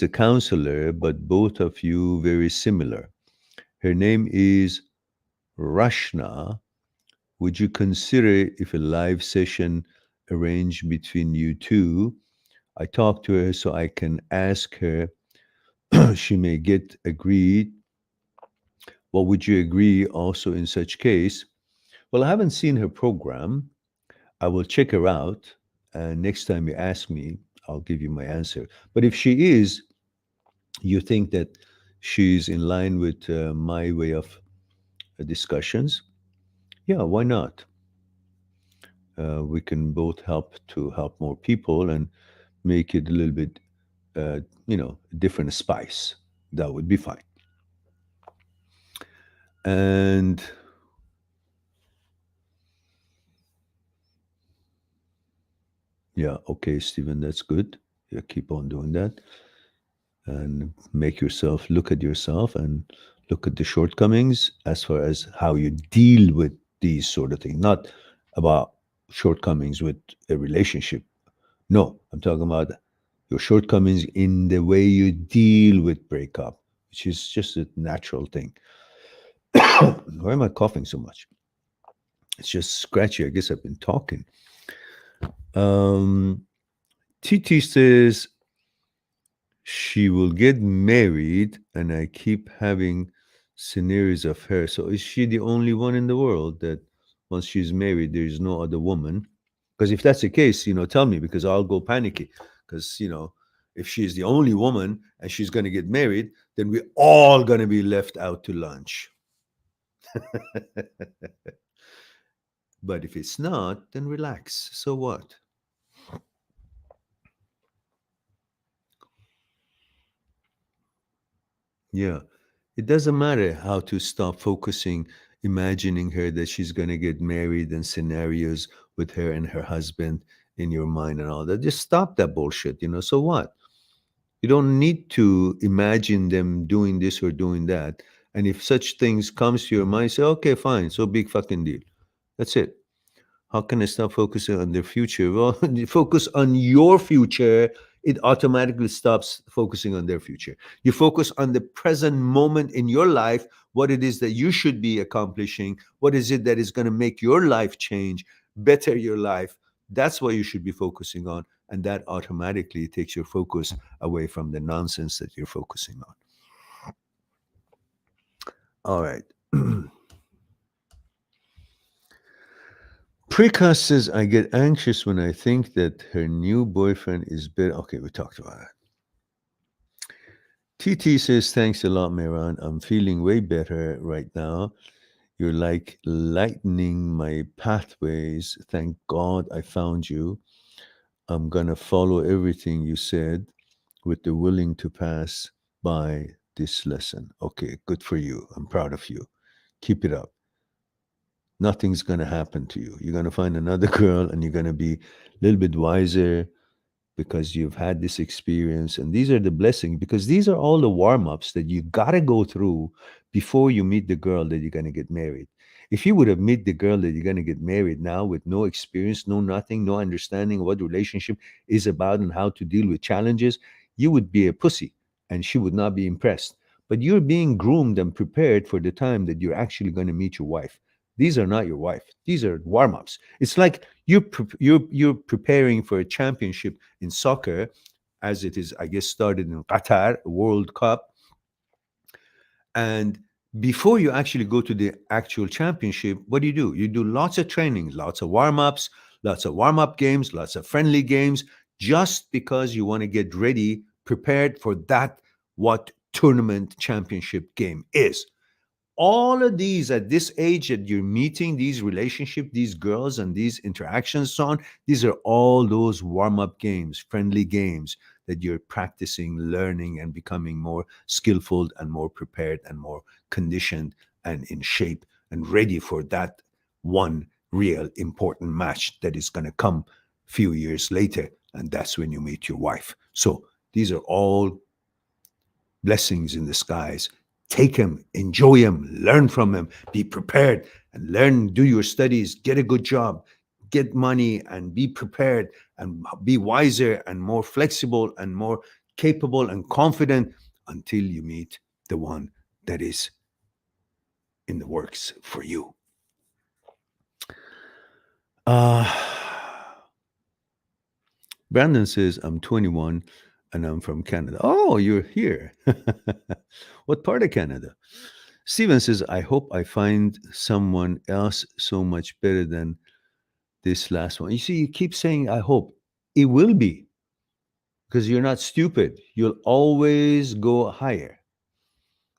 a counselor, but both of you very similar. Her name is Rashna. Would you consider if a live session arranged between you two I talk to her so I can ask her, she may get agreed. What would you agree also in such case? Well, I haven't seen her program. I will check her out. And next time you ask me, I'll give you my answer. But if she is, you think that she's in line with my way of discussions, yeah, why not? We can both help to help more people and make it a little bit, uh, different spice. That would be fine. And yeah, okay, Stephen, that's good. Yeah, keep on doing that and make yourself look at yourself and look at the shortcomings as far as how you deal with these sort of things, not about shortcomings with a relationship. No, I'm talking about your shortcomings in the way you deal with breakup, which is just a natural thing. Why am I coughing so much? It's just scratchy. I guess I've been talking. Um, TT says she will get married, and I keep having scenarios of her. So is she the only one in the world that once she's married, there is no other woman? Because if that's the case, tell me because I'll go panicky. Because if she's the only woman and she's going to get married, then we're all going to be left out to lunch. But if it's not, then relax. So what? Yeah. It doesn't matter how to stop focusing, imagining her that she's going to get married and scenarios with her and her husband in your mind and all that. Just stop that bullshit. So what? You don't need to imagine them doing this or doing that. And if such things comes to your mind, say, okay, fine, so big fucking deal. That's it. How can I stop focusing on their future? Well, you focus on your future, it automatically stops focusing on their future. You focus on the present moment in your life, what it is that you should be accomplishing, what is it that is going to make your life change, better your life. That's what you should be focusing on. And that automatically takes your focus away from the nonsense that you're focusing on. All right. Precast says, I get anxious when I think that her new boyfriend is better. Okay, we talked about that. TT says, thanks a lot, Mehran. I'm feeling way better right now. You're like lightening my pathways. Thank God I found you. I'm going to follow everything you said with the willing to pass by this lesson. Okay, good for you. I'm proud of you. Keep it up. Nothing's going to happen to you. You're going to find another girl and you're going to be a little bit wiser because you've had this experience. And these are the blessings because these are all the warm ups that you got to go through before you meet the girl that you're going to get married. If you would have met the girl that you're going to get married now with no experience, no nothing, no understanding of what relationship is about and how to deal with challenges, you would be a pussy and she would not be impressed. But you're being groomed and prepared for the time that you're actually going to meet your wife. These are not your wife. These are warm ups. It's like you're preparing for a championship in soccer, as it is, I guess, started in Qatar World Cup, and before you actually go to the actual championship, what do? You do lots of training, lots of warm ups, lots of warm up games, lots of friendly games, just because you want to get ready, prepared for that what tournament championship game is. All of these at this age that you're meeting these relationships, these girls and these interactions, so on, these are all those warm-up games, friendly games that you're practicing, learning, and becoming more skillful and more prepared and more conditioned and in shape and ready for that one real important match that is going to come a few years later. And that's when you meet your wife. So these are all blessings in the skies. Take them, enjoy them, learn from them, be prepared and learn, do your studies, get a good job, get money and be prepared and be wiser and more flexible and more capable and confident until you meet the one that is in the works for you. Uh, Brandon says, I'm 21 and I'm from Canada. Oh, you're here. What part of Canada? Steven says, I hope I find someone else so much better than this last one. You see, you keep saying, I hope. It will be because you're not stupid. You'll always go higher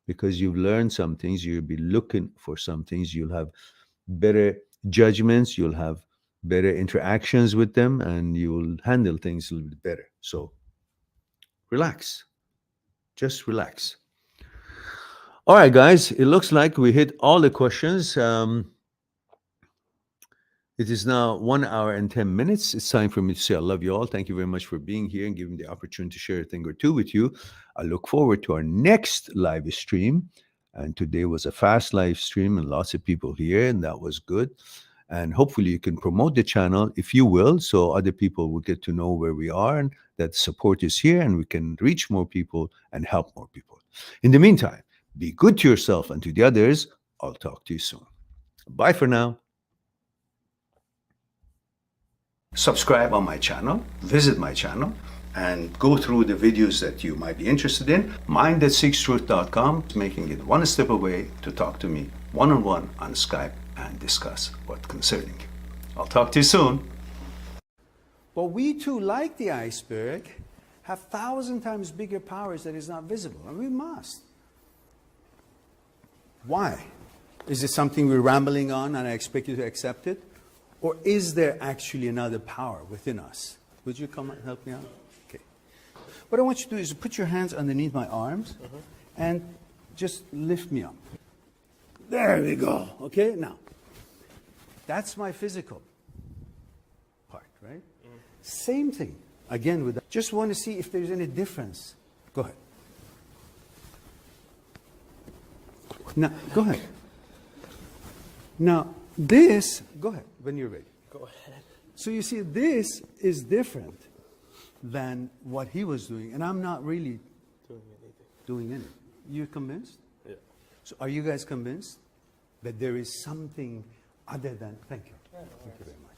because you've learned some things. You'll be looking for some things. You'll have better judgments. You'll have better interactions with them and you'll handle things a little bit better. So relax. Just relax. All right, guys. It looks like we hit all the questions. It is now 1 hour and 10 minutes. It's time for me to say I love you all. Thank you very much for being here and giving me the opportunity to share a thing or two with you. I look forward to our next live stream. And today was a fast live stream and lots of people here, and that was good. And hopefully you can promote the channel if you will, so other people will get to know where we are and that support is here and we can reach more people and help more people. In the meantime, be good to yourself and to the others. I'll talk to you soon. Bye for now. Subscribe on my channel, visit my channel, and go through the videos that you might be interested in. Mind@seekstruth.com is making it one step away to talk to me one-on-one on Skype and discuss what concerning you. I'll talk to you soon. But we too, like the iceberg, have 1,000 times bigger powers that is not visible, and we must. Why? Is it something we're rambling on and I expect you to accept it? Or is there actually another power within us? Would you come and help me out? Okay. What I want you to do is put your hands underneath my arms and just lift me up. There we go. Okay, now, that's my physical part, right? Same thing, again, with that. Just want to see if there's any difference. Go ahead. Now, go ahead. Now, this, go ahead, when you're ready. Go ahead. So you see, this is different than what he was doing, and I'm not really doing anything. You convinced? Yeah. So are you guys convinced that there is something other than, thank you. Thank you very much.